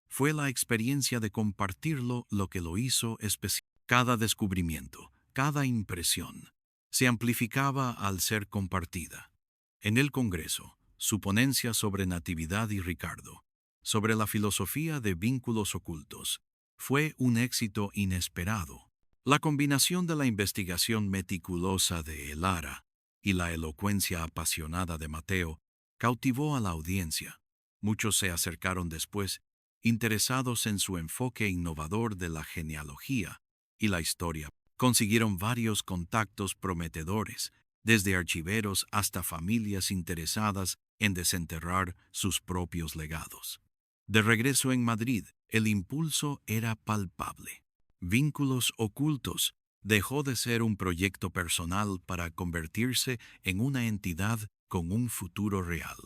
fue la experiencia de compartirlo lo que lo hizo especial. Cada descubrimiento, cada impresión, se amplificaba al ser compartida. En el Congreso, su ponencia sobre Natividad y Ricardo, sobre la filosofía de vínculos ocultos, fue un éxito inesperado. La combinación de la investigación meticulosa de Elara y la elocuencia apasionada de Mateo cautivó a la audiencia. Muchos se acercaron después, interesados en su enfoque innovador de la genealogía y la historia. Consiguieron varios contactos prometedores, desde archiveros hasta familias interesadas en desenterrar sus propios legados. De regreso en Madrid, el impulso era palpable. Vínculos ocultos dejó de ser un proyecto personal para convertirse en una entidad con un futuro real.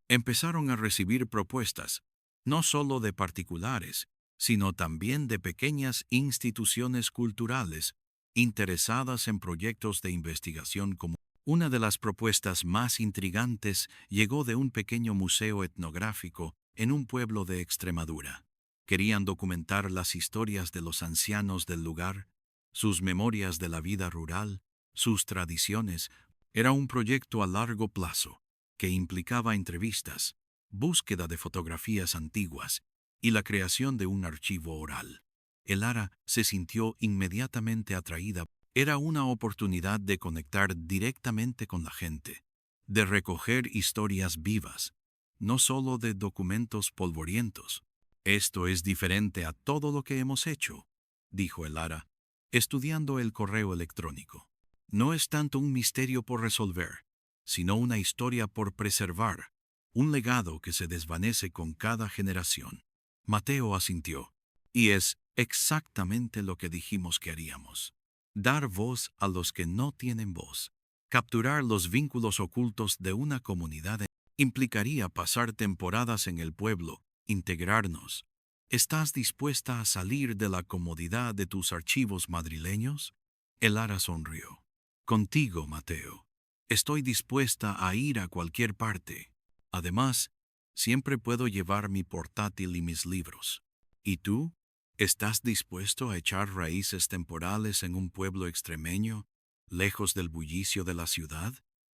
Empezaron a recibir propuestas, no solo de particulares, sino también de pequeñas instituciones culturales interesadas en proyectos de investigación común. Una de las propuestas más intrigantes llegó de un pequeño museo etnográfico en un pueblo de Extremadura. Querían documentar las historias de los ancianos del lugar, sus memorias de la vida rural, sus tradiciones. Era un proyecto a largo plazo que implicaba entrevistas, búsqueda de fotografías antiguas y la creación de un archivo oral. Elara se sintió inmediatamente atraída. Era una oportunidad de conectar directamente con la gente, de recoger historias vivas, no solo de documentos polvorientos. Esto es diferente a todo lo que hemos hecho, dijo Elara, estudiando el correo electrónico. No es tanto un misterio por resolver, sino una historia por preservar, un legado que se desvanece con cada generación. Mateo asintió, y es exactamente lo que dijimos que haríamos. Dar voz a los que no tienen voz. Capturar los vínculos ocultos de una comunidad implicaría pasar temporadas en el pueblo, integrarnos. ¿Estás dispuesta a salir de la comodidad de tus archivos madrileños? Elara sonrió. Contigo, Mateo. Estoy dispuesta a ir a cualquier parte. Además, siempre puedo llevar mi portátil y mis libros. ¿Y tú? ¿Estás dispuesto a echar raíces temporales en un pueblo extremeño, lejos del bullicio de la ciudad?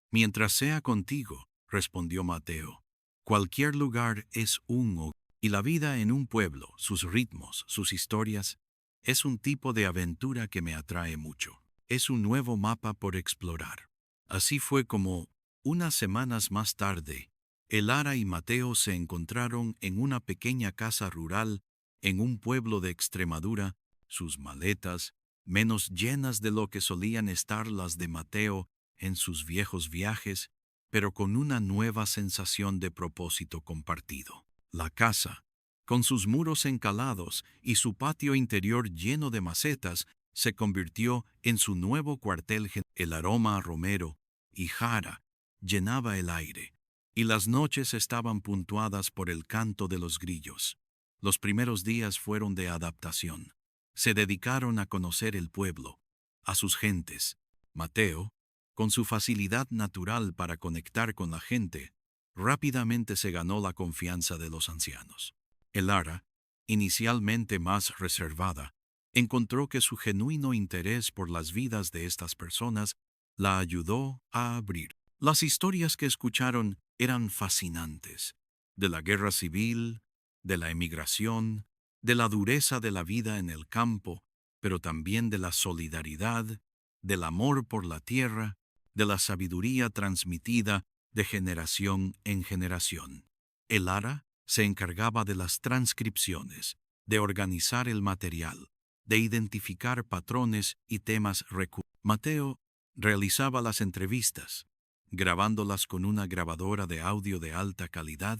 Mientras sea contigo, respondió Mateo. Cualquier lugar es un hogar, y la vida en un pueblo, sus ritmos, sus historias, es un tipo de aventura que me atrae mucho. Es un nuevo mapa por explorar. Así fue como, unas semanas más tarde, Elara y Mateo se encontraron en una pequeña casa rural en un pueblo de Extremadura, sus maletas, menos llenas de lo que solían estar las de Mateo en sus viejos viajes, pero con una nueva sensación de propósito compartido. La casa, con sus muros encalados y su patio interior lleno de macetas, se convirtió en su nuevo cuartel general. El aroma a romero y jara llenaba el aire, y las noches estaban puntuadas por el canto de los grillos. Los primeros días fueron de adaptación. Se dedicaron a conocer el pueblo, a sus gentes. Mateo, con su facilidad natural para conectar con la gente, rápidamente se ganó la confianza de los ancianos. Elara, inicialmente más reservada, encontró que su genuino interés por las vidas de estas personas la ayudó a abrir. Las historias que escucharon eran fascinantes, de la guerra civil, de la emigración, de la dureza de la vida en el campo, pero también de la solidaridad, del amor por la tierra, de la sabiduría transmitida de generación en generación. Elara se encargaba de las transcripciones, de organizar el material, de identificar patrones y temas recurrentes. Mateo realizaba las entrevistas, grabándolas con una grabadora de audio de alta calidad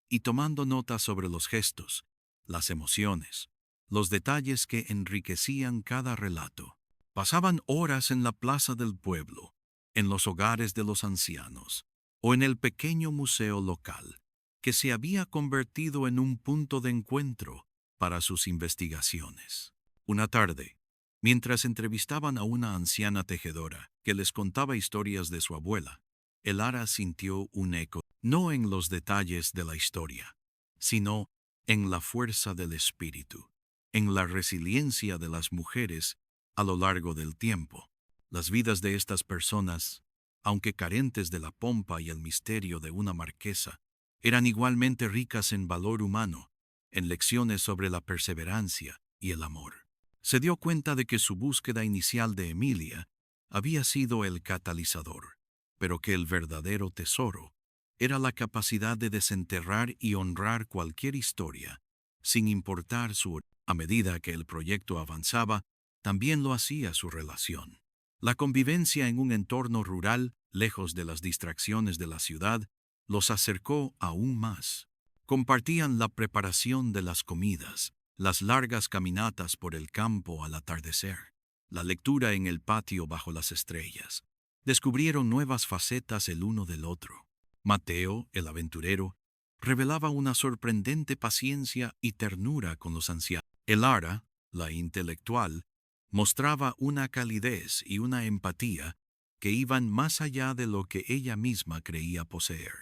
y tomando notas sobre los gestos, las emociones, los detalles que enriquecían cada relato. Pasaban horas en la plaza del pueblo, en los hogares de los ancianos, o en el pequeño museo local, que se había convertido en un punto de encuentro para sus investigaciones. Una tarde, mientras entrevistaban a una anciana tejedora que les contaba historias de su abuela, Elara sintió un eco, no en los detalles de la historia, sino en la fuerza del espíritu, en la resiliencia de las mujeres a lo largo del tiempo. Las vidas de estas personas, aunque carentes de la pompa y el misterio de una marquesa, eran igualmente ricas en valor humano, en lecciones sobre la perseverancia y el amor. Se dio cuenta de que su búsqueda inicial de Emilia había sido el catalizador, pero que el verdadero tesoro era la capacidad de desenterrar y honrar cualquier historia, sin importar su origen. A medida que el proyecto avanzaba, también lo hacía su relación. La convivencia en un entorno rural, lejos de las distracciones de la ciudad, los acercó aún más. Compartían la preparación de las comidas, las largas caminatas por el campo al atardecer, la lectura en el patio bajo las estrellas. Descubrieron nuevas facetas el uno del otro. Mateo, el aventurero, revelaba una sorprendente paciencia y ternura con los ancianos. Elara, la intelectual, mostraba una calidez y una empatía que iban más allá de lo que ella misma creía poseer.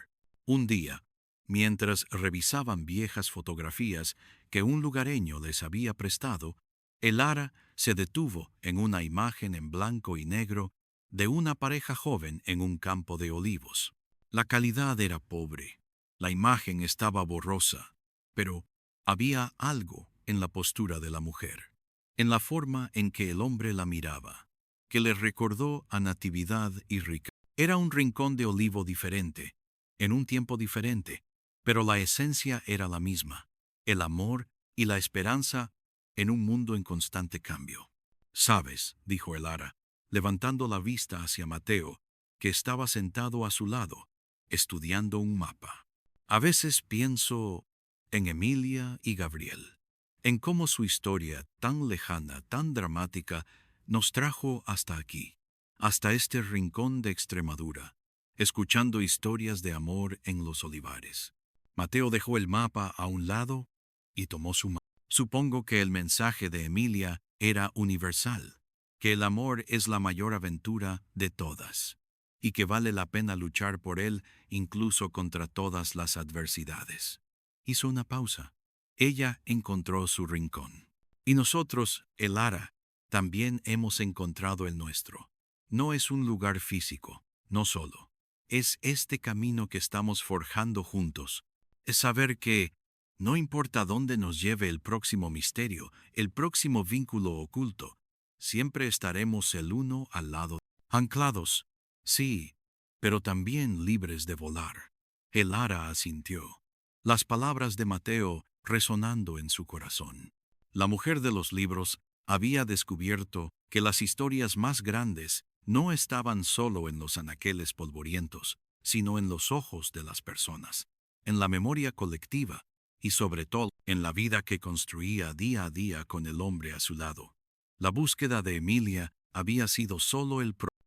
Un día, mientras revisaban viejas fotografías que un lugareño les había prestado, Elara se detuvo en una imagen en blanco y negro de una pareja joven en un campo de olivos. La calidad era pobre, la imagen estaba borrosa, pero había algo en la postura de la mujer, en la forma en que el hombre la miraba, que le recordó a Natividad y Rica. Era un rincón de olivo diferente, en un tiempo diferente, pero la esencia era la misma, el amor y la esperanza en un mundo en constante cambio. «Sabes», dijo Elara, levantando la vista hacia Mateo, que estaba sentado a su lado, estudiando un mapa. «A veces pienso en Emilia y Gabriel, en cómo su historia tan lejana, tan dramática, nos trajo hasta aquí, hasta este rincón de Extremadura, escuchando historias de amor en los olivares». Mateo dejó el mapa a un lado y tomó su mano. Supongo que el mensaje de Emilia era universal, que el amor es la mayor aventura de todas, y que vale la pena luchar por él incluso contra todas las adversidades. Hizo una pausa. Ella encontró su rincón. Y nosotros, Elara, también hemos encontrado el nuestro. No es un lugar físico, no solo. Es este camino que estamos forjando juntos. Es saber que, no importa dónde nos lleve el próximo misterio, el próximo vínculo oculto, siempre estaremos el uno al lado. Anclados, sí, pero también libres de volar. Elara asintió. Las palabras de Mateo resonando en su corazón. La mujer de los libros había descubierto que las historias más grandes no estaban solo en los anaqueles polvorientos, sino en los ojos de las personas, en la memoria colectiva y sobre todo en la vida que construía día a día con el hombre a su lado. La búsqueda de Emilia había sido solo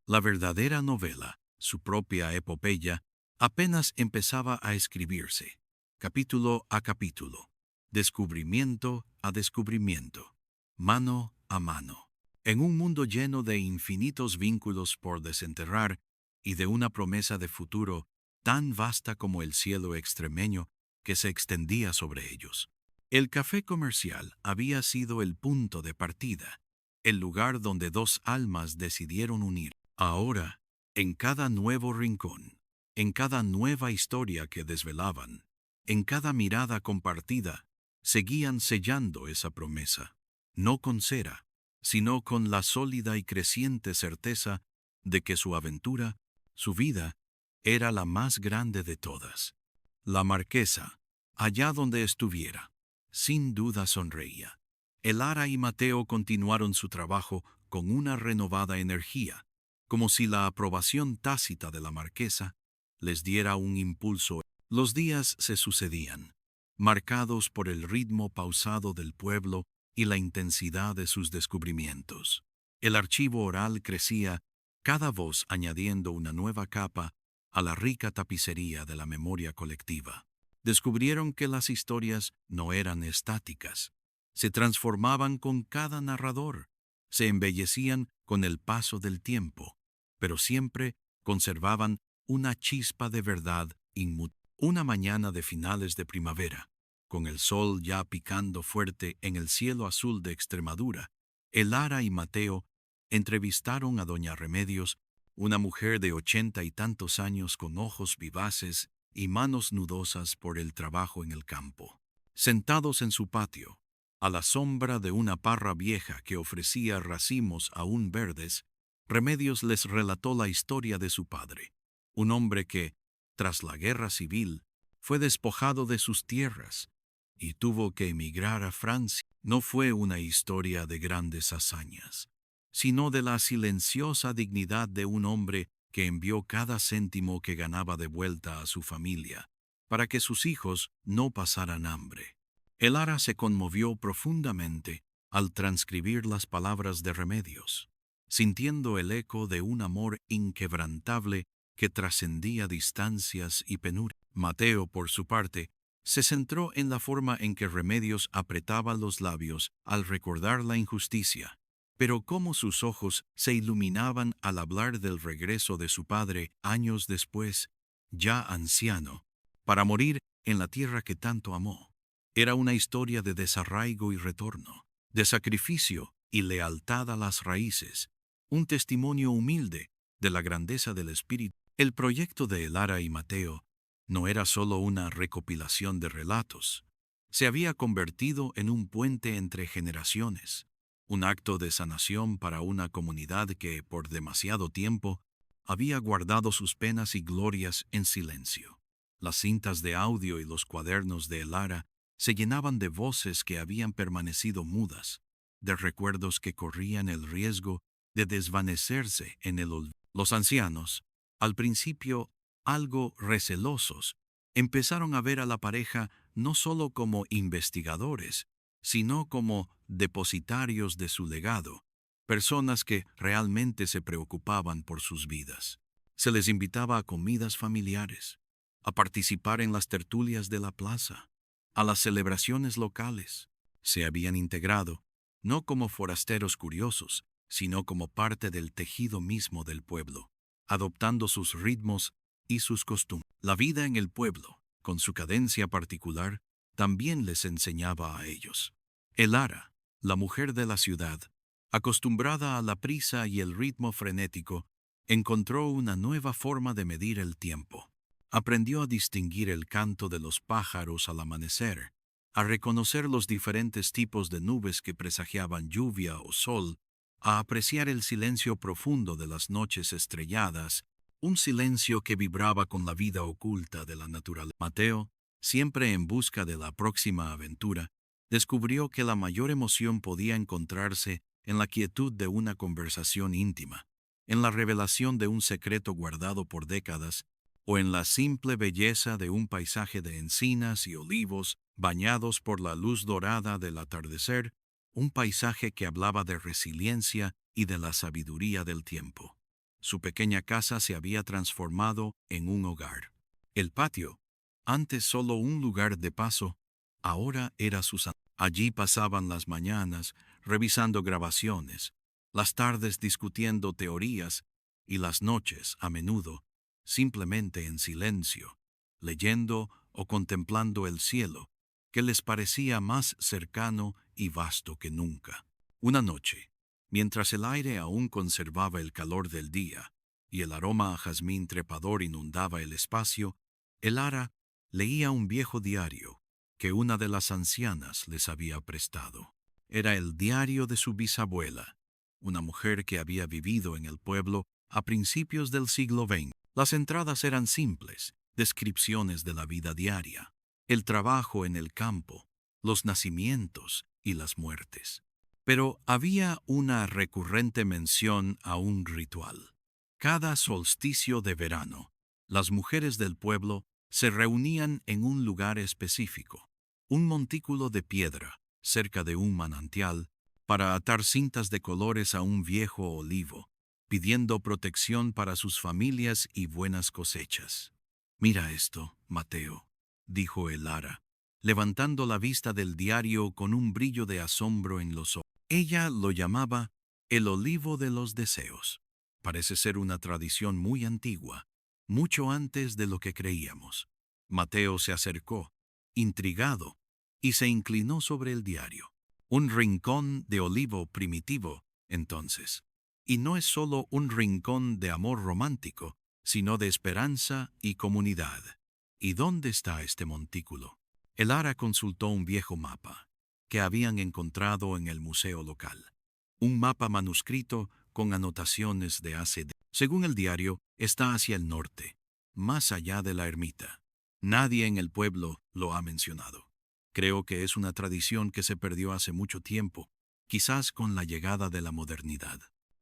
la verdadera novela, su propia epopeya, apenas empezaba a escribirse, capítulo a capítulo, descubrimiento a descubrimiento, mano a mano. En un mundo lleno de infinitos vínculos por desenterrar y de una promesa de futuro tan vasta como el cielo extremeño que se extendía sobre ellos. El café comercial había sido el punto de partida, el lugar donde dos almas decidieron unir. Ahora, en cada nuevo rincón, en cada nueva historia que desvelaban, en cada mirada compartida, seguían sellando esa promesa, no con cera, sino con la sólida y creciente certeza de que su aventura, su vida, era la más grande de todas. La marquesa, allá donde estuviera, sin duda sonreía. Elara y Mateo continuaron su trabajo con una renovada energía, como si la aprobación tácita de la marquesa les diera un impulso. Los días se sucedían, marcados por el ritmo pausado del pueblo y la intensidad de sus descubrimientos. El archivo oral crecía, cada voz añadiendo una nueva capa a la rica tapicería de la memoria colectiva. Descubrieron que las historias no eran estáticas. Se transformaban con cada narrador, se embellecían con el paso del tiempo, pero siempre conservaban una chispa de verdad inmutable. Una mañana de finales de primavera, con el sol ya picando fuerte en el cielo azul de Extremadura, Elara y Mateo entrevistaron a doña Remedios, una mujer de 80 y tantos años con ojos vivaces y manos nudosas por el trabajo en el campo. Sentados en su patio, a la sombra de una parra vieja que ofrecía racimos aún verdes, Remedios les relató la historia de su padre, un hombre que, tras la guerra civil, fue despojado de sus tierras y tuvo que emigrar a Francia. No fue una historia de grandes hazañas, sino de la silenciosa dignidad de un hombre que envió cada céntimo que ganaba de vuelta a su familia, para que sus hijos no pasaran hambre. Elara se conmovió profundamente al transcribir las palabras de Remedios, sintiendo el eco de un amor inquebrantable que trascendía distancias y penuria. Mateo, por su parte, se centró en la forma en que Remedios apretaba los labios al recordar la injusticia, pero cómo sus ojos se iluminaban al hablar del regreso de su padre años después, ya anciano, para morir en la tierra que tanto amó. Era una historia de desarraigo y retorno, de sacrificio y lealtad a las raíces, un testimonio humilde de la grandeza del espíritu. El proyecto de Elara y Mateo no era solo una recopilación de relatos, se había convertido en un puente entre generaciones, un acto de sanación para una comunidad que, por demasiado tiempo, había guardado sus penas y glorias en silencio. Las cintas de audio y los cuadernos de Elara se llenaban de voces que habían permanecido mudas, de recuerdos que corrían el riesgo de desvanecerse en el olvido. Los ancianos, al principio algo recelosos, empezaron a ver a la pareja no solo como investigadores, sino como depositarios de su legado, personas que realmente se preocupaban por sus vidas. Se les invitaba a comidas familiares, a participar en las tertulias de la plaza, a las celebraciones locales. Se habían integrado, no como forasteros curiosos, sino como parte del tejido mismo del pueblo, adoptando sus ritmos y sus costumbres. La vida en el pueblo, con su cadencia particular, también les enseñaba a ellos. Elara, la mujer de la ciudad, acostumbrada a la prisa y el ritmo frenético, encontró una nueva forma de medir el tiempo. Aprendió a distinguir el canto de los pájaros al amanecer, a reconocer los diferentes tipos de nubes que presagiaban lluvia o sol, a apreciar el silencio profundo de las noches estrelladas, un silencio que vibraba con la vida oculta de la naturaleza. Mateo, Siempre en busca de la próxima aventura, descubrió que la mayor emoción podía encontrarse en la quietud de una conversación íntima, en la revelación de un secreto guardado por décadas, o en la simple belleza de un paisaje de encinas y olivos bañados por la luz dorada del atardecer, un paisaje que hablaba de resiliencia y de la sabiduría del tiempo. Su pequeña casa se había transformado en un hogar. El patio, antes solo un lugar de paso, ahora era su san. Allí pasaban las mañanas revisando grabaciones, las tardes discutiendo teorías y las noches, a menudo, simplemente en silencio, leyendo o contemplando el cielo, que les parecía más cercano y vasto que nunca. Una noche, mientras el aire aún conservaba el calor del día y el aroma a jazmín trepador inundaba el espacio, Elara leía un viejo diario que una de las ancianas les había prestado. Era el diario de su bisabuela, una mujer que había vivido en el pueblo a principios del siglo XX. Las entradas eran simples, descripciones de la vida diaria, el trabajo en el campo, los nacimientos y las muertes. Pero había una recurrente mención a un ritual. Cada solsticio de verano, las mujeres del pueblo se reunían en un lugar específico, un montículo de piedra, cerca de un manantial, para atar cintas de colores a un viejo olivo, pidiendo protección para sus familias y buenas cosechas. «Mira esto, Mateo», dijo Elara, levantando la vista del diario con un brillo de asombro en los ojos. Ella lo llamaba el olivo de los deseos. Parece ser una tradición muy antigua, mucho antes de lo que creíamos. Mateo se acercó, intrigado, y se inclinó sobre el diario. Un rincón de olivo primitivo, entonces. Y no es solo un rincón de amor romántico, sino de esperanza y comunidad. ¿Y dónde está este montículo? Elara consultó un viejo mapa que habían encontrado en el museo local. Un mapa manuscrito con anotaciones de hace décadas. Según el diario, está hacia el norte, más allá de la ermita. Nadie en el pueblo lo ha mencionado. Creo que es una tradición que se perdió hace mucho tiempo, quizás con la llegada de la modernidad.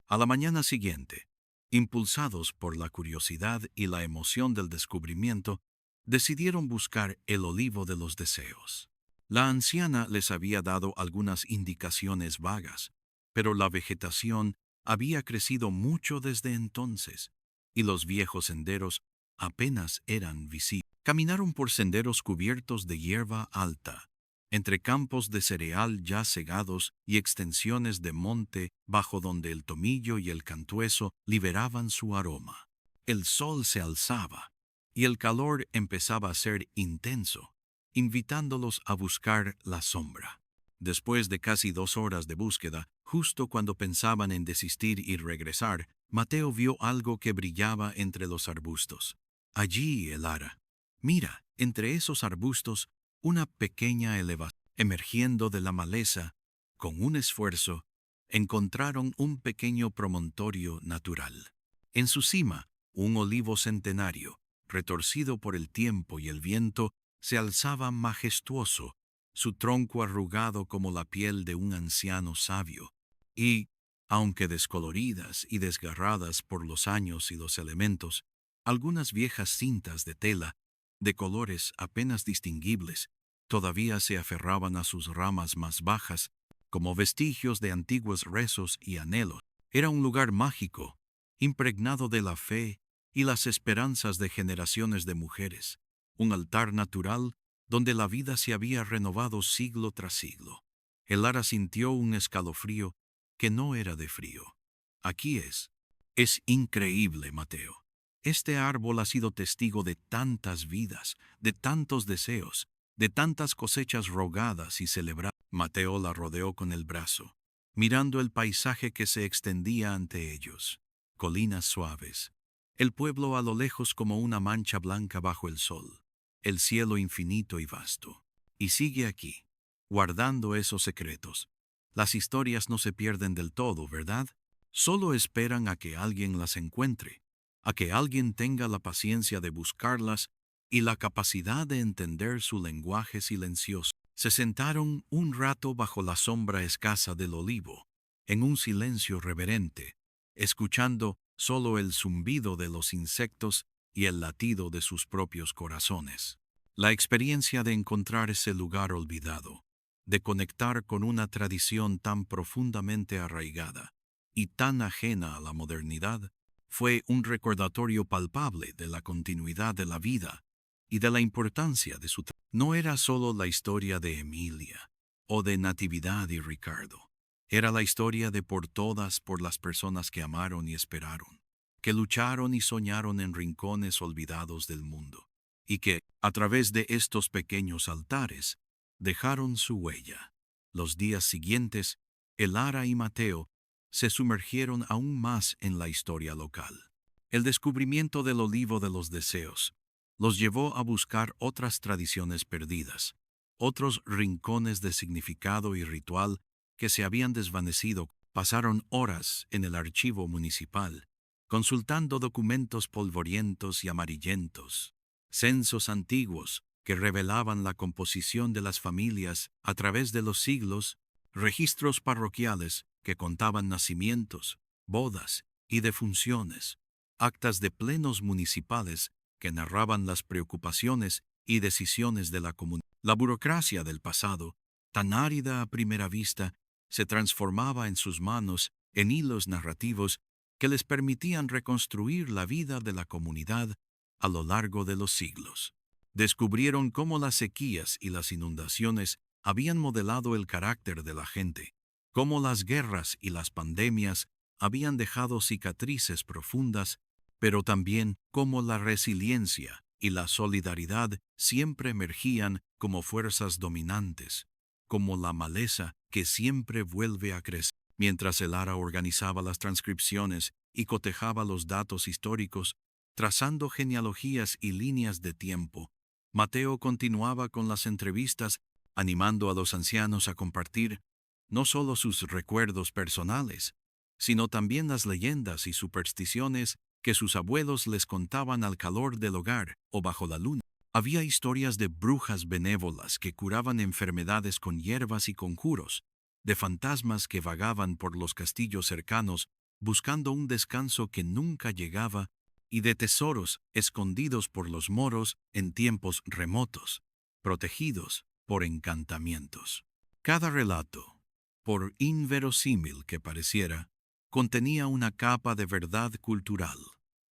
A la mañana siguiente, impulsados por la curiosidad y la emoción del descubrimiento, decidieron buscar el olivo de los deseos. La anciana les había dado algunas indicaciones vagas, pero la vegetación había crecido mucho desde entonces, y los viejos senderos apenas eran visibles. Caminaron por senderos cubiertos de hierba alta, entre campos de cereal ya segados y extensiones de monte bajo donde el tomillo y el cantueso liberaban su aroma. El sol se alzaba, y el calor empezaba a ser intenso, invitándolos a buscar la sombra. Después de casi 2 horas de búsqueda, justo cuando pensaban en desistir y regresar, Mateo vio algo que brillaba entre los arbustos. Allí, Elara. Mira, entre esos arbustos, una pequeña elevación. Emergiendo de la maleza, con un esfuerzo, encontraron un pequeño promontorio natural. En su cima, un olivo centenario, retorcido por el tiempo y el viento, se alzaba majestuoso, su tronco arrugado como la piel de un anciano sabio, y, aunque descoloridas y desgarradas por los años y los elementos, algunas viejas cintas de tela, de colores apenas distinguibles, todavía se aferraban a sus ramas más bajas, como vestigios de antiguos rezos y anhelos. Era un lugar mágico, impregnado de la fe y las esperanzas de generaciones de mujeres, un altar natural donde la vida se había renovado siglo tras siglo. Elara sintió un escalofrío que no era de frío. Aquí es. Es increíble, Mateo. Este árbol ha sido testigo de tantas vidas, de tantos deseos, de tantas cosechas rogadas y celebradas. Mateo la rodeó con el brazo, mirando el paisaje que se extendía ante ellos. Colinas suaves, el pueblo a lo lejos como una mancha blanca bajo el sol, el cielo infinito y vasto. Y sigue aquí, guardando esos secretos. Las historias no se pierden del todo, ¿verdad? Solo esperan a que alguien las encuentre, a que alguien tenga la paciencia de buscarlas y la capacidad de entender su lenguaje silencioso. Se sentaron un rato bajo la sombra escasa del olivo, en un silencio reverente, escuchando solo el zumbido de los insectos y el latido de sus propios corazones. La experiencia de encontrar ese lugar olvidado, de conectar con una tradición tan profundamente arraigada y tan ajena a la modernidad, fue un recordatorio palpable de la continuidad de la vida y de la importancia de su trabajo. No era solo la historia de Emilia o de Natividad y Ricardo. Era la historia de por las personas que amaron y esperaron, que lucharon y soñaron en rincones olvidados del mundo, y que, a través de estos pequeños altares, dejaron su huella. Los días siguientes, Elara y Mateo se sumergieron aún más en la historia local. El descubrimiento del olivo de los deseos los llevó a buscar otras tradiciones perdidas, otros rincones de significado y ritual que se habían desvanecido. Pasaron horas en el archivo municipal, consultando documentos polvorientos y amarillentos, censos antiguos que revelaban la composición de las familias a través de los siglos, registros parroquiales que contaban nacimientos, bodas y defunciones, actas de plenos municipales que narraban las preocupaciones y decisiones de la comunidad. La burocracia del pasado, tan árida a primera vista, se transformaba en sus manos en hilos narrativos que les permitían reconstruir la vida de la comunidad a lo largo de los siglos. Descubrieron cómo las sequías y las inundaciones habían modelado el carácter de la gente, cómo las guerras y las pandemias habían dejado cicatrices profundas, pero también cómo la resiliencia y la solidaridad siempre emergían como fuerzas dominantes, como la maleza que siempre vuelve a crecer. Mientras Elara organizaba las transcripciones y cotejaba los datos históricos, trazando genealogías y líneas de tiempo, Mateo continuaba con las entrevistas, animando a los ancianos a compartir no solo sus recuerdos personales, sino también las leyendas y supersticiones que sus abuelos les contaban al calor del hogar o bajo la luna. Había historias de brujas benévolas que curaban enfermedades con hierbas y conjuros, de fantasmas que vagaban por los castillos cercanos buscando un descanso que nunca llegaba, y de tesoros escondidos por los moros en tiempos remotos, protegidos por encantamientos. Cada relato, por inverosímil que pareciera, contenía una capa de verdad cultural,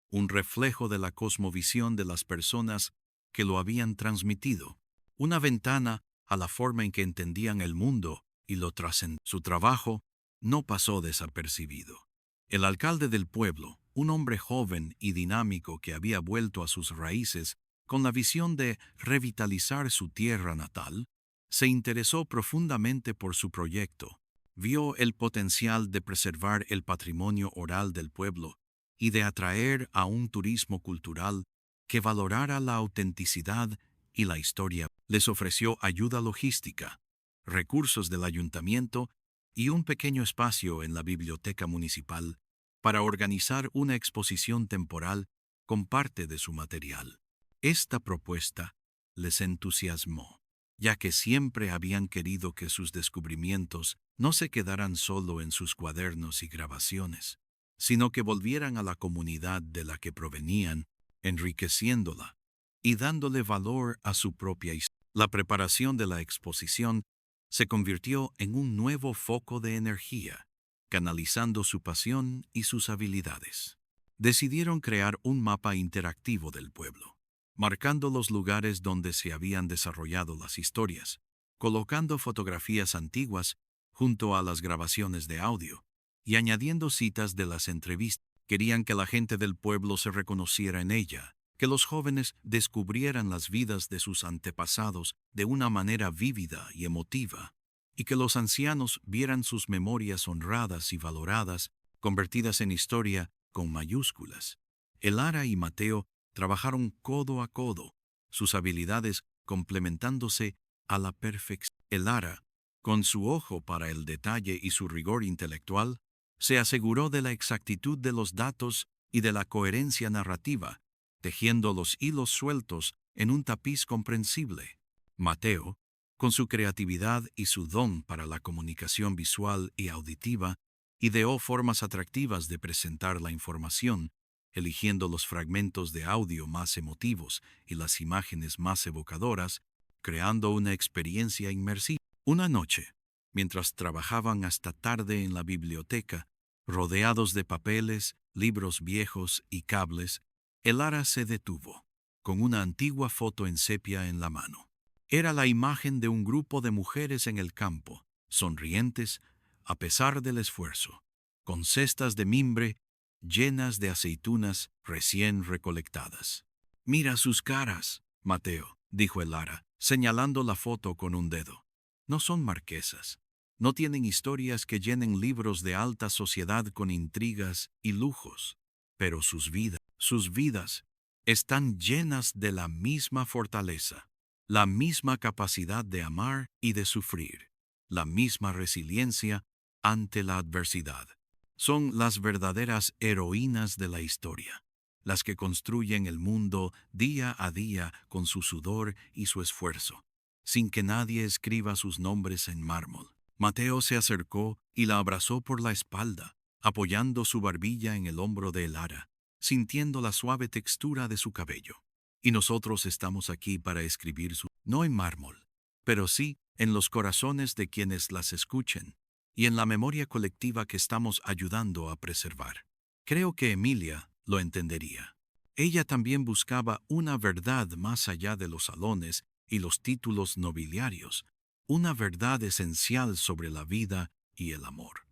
un reflejo de la cosmovisión de las personas que lo habían transmitido, una ventana a la forma en que entendían el mundo y lo trascendían. Su trabajo no pasó desapercibido. El alcalde del pueblo, un hombre joven y dinámico que había vuelto a sus raíces con la visión de revitalizar su tierra natal, se interesó profundamente por su proyecto. Vio el potencial de preservar el patrimonio oral del pueblo y de atraer a un turismo cultural que valorara la autenticidad y la historia. Les ofreció ayuda logística, recursos del ayuntamiento y un pequeño espacio en la biblioteca municipal para organizar una exposición temporal con parte de su material. Esta propuesta les entusiasmó, ya que siempre habían querido que sus descubrimientos no se quedaran solo en sus cuadernos y grabaciones, sino que volvieran a la comunidad de la que provenían, enriqueciéndola y dándole valor a su propia historia. La preparación de la exposición se convirtió en un nuevo foco de energía, canalizando su pasión y sus habilidades. Decidieron crear un mapa interactivo del pueblo, marcando los lugares donde se habían desarrollado las historias, colocando fotografías antiguas junto a las grabaciones de audio y añadiendo citas de las entrevistas. Querían que la gente del pueblo se reconociera en ella, que los jóvenes descubrieran las vidas de sus antepasados de una manera vívida y emotiva, y que los ancianos vieran sus memorias honradas y valoradas, convertidas en historia con mayúsculas. Elara y Mateo trabajaron codo a codo, sus habilidades complementándose a la perfección. Elara, con su ojo para el detalle y su rigor intelectual, se aseguró de la exactitud de los datos y de la coherencia narrativa, tejiendo los hilos sueltos en un tapiz comprensible. Mateo, con su creatividad y su don para la comunicación visual y auditiva, ideó formas atractivas de presentar la información, eligiendo los fragmentos de audio más emotivos y las imágenes más evocadoras, creando una experiencia inmersiva. Una noche, mientras trabajaban hasta tarde en la biblioteca, rodeados de papeles, libros viejos y cables, Elara se detuvo, con una antigua foto en sepia en la mano. Era la imagen de un grupo de mujeres en el campo, sonrientes a pesar del esfuerzo, con cestas de mimbre llenas de aceitunas recién recolectadas. «Mira sus caras, Mateo», dijo Elara, señalando la foto con un dedo. «No son marquesas. No tienen historias que llenen libros de alta sociedad con intrigas y lujos, pero sus vidas están llenas de la misma fortaleza, la misma capacidad de amar y de sufrir, la misma resiliencia ante la adversidad. Son las verdaderas heroínas de la historia, las que construyen el mundo día a día con su sudor y su esfuerzo, sin que nadie escriba sus nombres en mármol». Mateo se acercó y la abrazó por la espalda, apoyando su barbilla en el hombro de Elara, sintiendo la suave textura de su cabello. «Y nosotros estamos aquí para escribir no en mármol, pero sí en los corazones de quienes las escuchen y en la memoria colectiva que estamos ayudando a preservar». Creo que Emilia lo entendería. Ella también buscaba una verdad más allá de los salones y los títulos nobiliarios, una verdad esencial sobre la vida y el amor.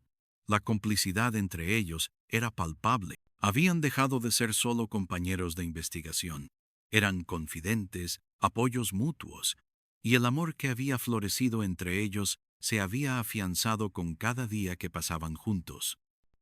La complicidad entre ellos era palpable. Habían dejado de ser solo compañeros de investigación. Eran confidentes, apoyos mutuos, y el amor que había florecido entre ellos se había afianzado con cada día que pasaban juntos.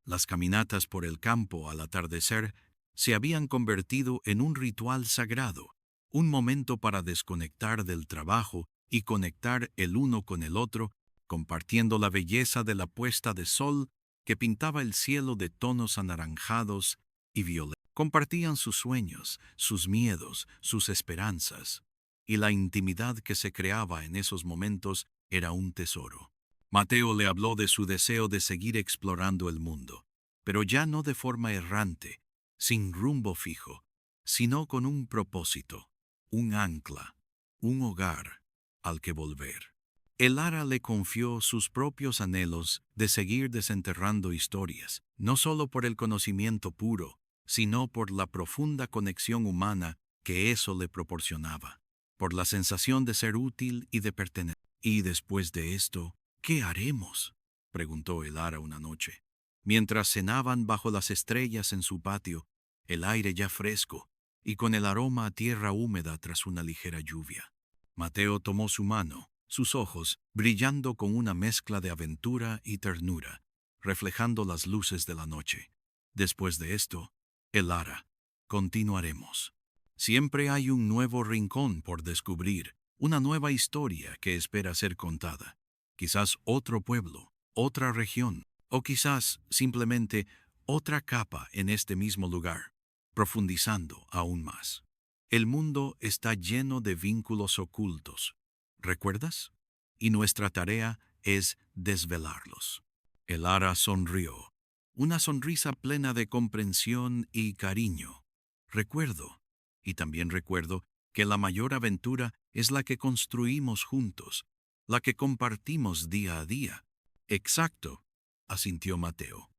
Las caminatas por el campo al atardecer se habían convertido en un ritual sagrado, un momento para desconectar del trabajo y conectar el uno con el otro, compartiendo la belleza de la puesta de sol que pintaba el cielo de tonos anaranjados y violetas. Compartían sus sueños, sus miedos, sus esperanzas, y la intimidad que se creaba en esos momentos era un tesoro. Mateo le habló de su deseo de seguir explorando el mundo, pero ya no de forma errante, sin rumbo fijo, sino con un propósito, un ancla, un hogar al que volver. Elara le confió sus propios anhelos de seguir desenterrando historias, no solo por el conocimiento puro, sino por la profunda conexión humana que eso le proporcionaba, por la sensación de ser útil y de pertenecer. «¿Y después de esto, qué haremos?», preguntó Elara una noche, mientras cenaban bajo las estrellas en su patio, el aire ya fresco y con el aroma a tierra húmeda tras una ligera lluvia. Mateo tomó su mano, sus ojos brillando con una mezcla de aventura y ternura, reflejando las luces de la noche. «Después de esto, Elara, continuaremos. Siempre hay un nuevo rincón por descubrir, una nueva historia que espera ser contada. Quizás otro pueblo, otra región, o quizás simplemente otra capa en este mismo lugar, profundizando aún más. El mundo está lleno de vínculos ocultos, ¿recuerdas? Y nuestra tarea es desvelarlos». Elara sonrió, una sonrisa plena de comprensión y cariño. «Recuerdo, y también recuerdo que la mayor aventura es la que construimos juntos, la que compartimos día a día». «Exacto», asintió Mateo,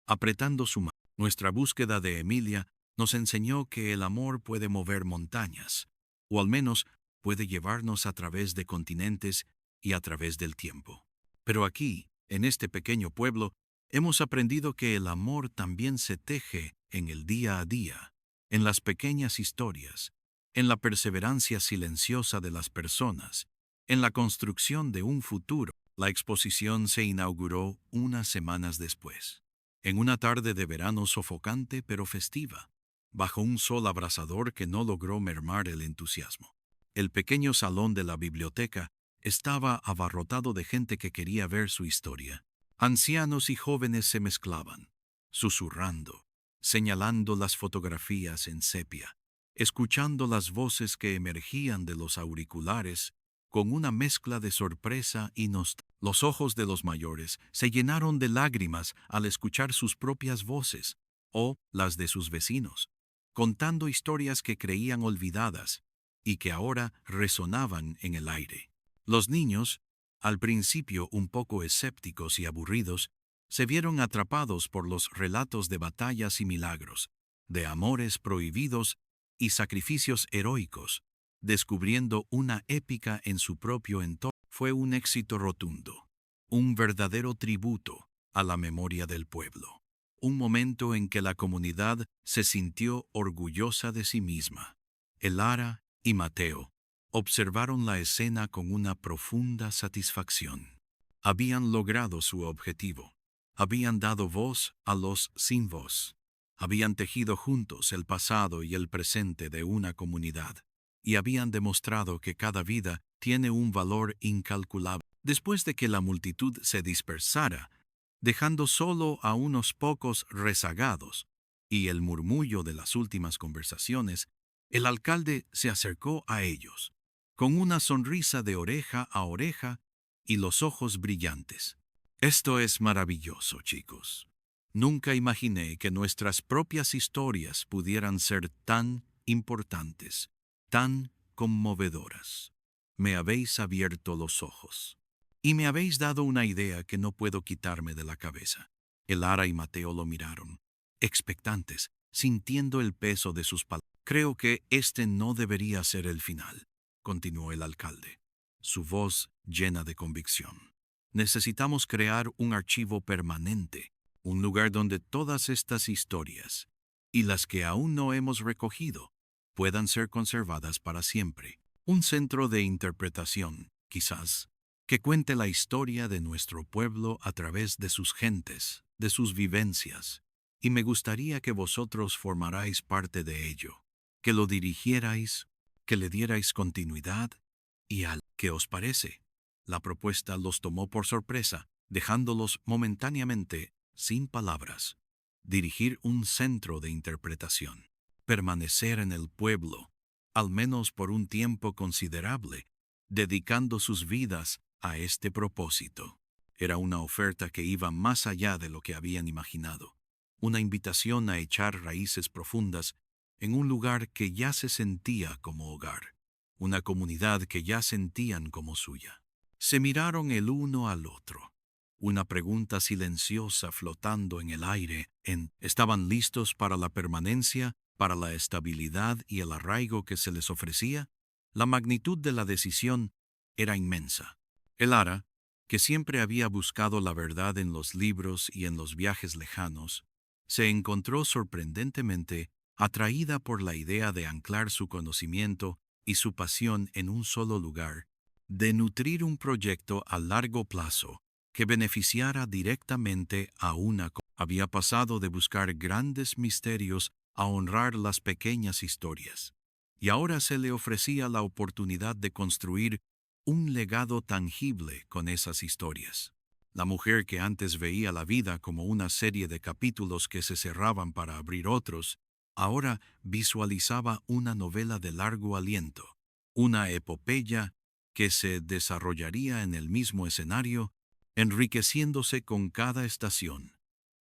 apretando su mano. «Nuestra búsqueda de Emilia nos enseñó que el amor puede mover montañas, o al menos puede llevarnos a través de continentes y a través del tiempo. Pero aquí, en este pequeño pueblo, hemos aprendido que el amor también se teje en el día a día, en las pequeñas historias, en la perseverancia silenciosa de las personas, en la construcción de un futuro». La exposición se inauguró unas semanas después, en una tarde de verano sofocante pero festiva, bajo un sol abrasador que no logró mermar el entusiasmo. El pequeño salón de la biblioteca estaba abarrotado de gente que quería ver su historia. Ancianos y jóvenes se mezclaban, susurrando, señalando las fotografías en sepia, escuchando las voces que emergían de los auriculares con una mezcla de sorpresa y nostalgia. Los ojos de los mayores se llenaron de lágrimas al escuchar sus propias voces o las de sus vecinos, contando historias que creían olvidadas y que ahora resonaban en el aire. Los niños, al principio un poco escépticos y aburridos, se vieron atrapados por los relatos de batallas y milagros, de amores prohibidos y sacrificios heroicos, descubriendo una épica en su propio entorno. Fue un éxito rotundo, un verdadero tributo a la memoria del pueblo, un momento en que la comunidad se sintió orgullosa de sí misma. Elara y Mateo observaron la escena con una profunda satisfacción. Habían logrado su objetivo, habían dado voz a los sin voz, habían tejido juntos el pasado y el presente de una comunidad, y habían demostrado que cada vida tiene un valor incalculable. Después de que la multitud se dispersara, dejando solo a unos pocos rezagados, y el murmullo de las últimas conversaciones, el alcalde se acercó a ellos, con una sonrisa de oreja a oreja y los ojos brillantes. Esto es maravilloso, chicos. Nunca imaginé que nuestras propias historias pudieran ser tan importantes, tan conmovedoras. Me habéis abierto los ojos. Y me habéis dado una idea que no puedo quitarme de la cabeza. Elara y Mateo lo miraron, expectantes, sintiendo el peso de sus palabras. Creo que este no debería ser el final, continuó el alcalde, su voz llena de convicción. Necesitamos crear un archivo permanente, un lugar donde todas estas historias, y las que aún no hemos recogido, puedan ser conservadas para siempre. Un centro de interpretación, quizás, que cuente la historia de nuestro pueblo a través de sus gentes, de sus vivencias, y me gustaría que vosotros formarais parte de ello, que lo dirigierais, que le dierais continuidad y al ¿qué os parece? La propuesta los tomó por sorpresa, dejándolos momentáneamente sin palabras. Dirigir un centro de interpretación, permanecer en el pueblo, al menos por un tiempo considerable, dedicando sus vidas a este propósito. Era una oferta que iba más allá de lo que habían imaginado, una invitación a echar raíces profundas en un lugar que ya se sentía como hogar, una comunidad que ya sentían como suya. Se miraron el uno al otro, una pregunta silenciosa flotando en el aire. ¿Estaban listos para la permanencia, para la estabilidad y el arraigo que se les ofrecía? La magnitud de la decisión era inmensa. Elara, que siempre había buscado la verdad en los libros y en los viajes lejanos, se encontró sorprendentemente atraída por la idea de anclar su conocimiento y su pasión en un solo lugar, de nutrir un proyecto a largo plazo que beneficiara directamente a una comunidad. Había pasado de buscar grandes misterios a honrar las pequeñas historias, y ahora se le ofrecía la oportunidad de construir un legado tangible con esas historias. La mujer que antes veía la vida como una serie de capítulos que se cerraban para abrir otros, ahora visualizaba una novela de largo aliento, una epopeya que se desarrollaría en el mismo escenario, enriqueciéndose con cada estación,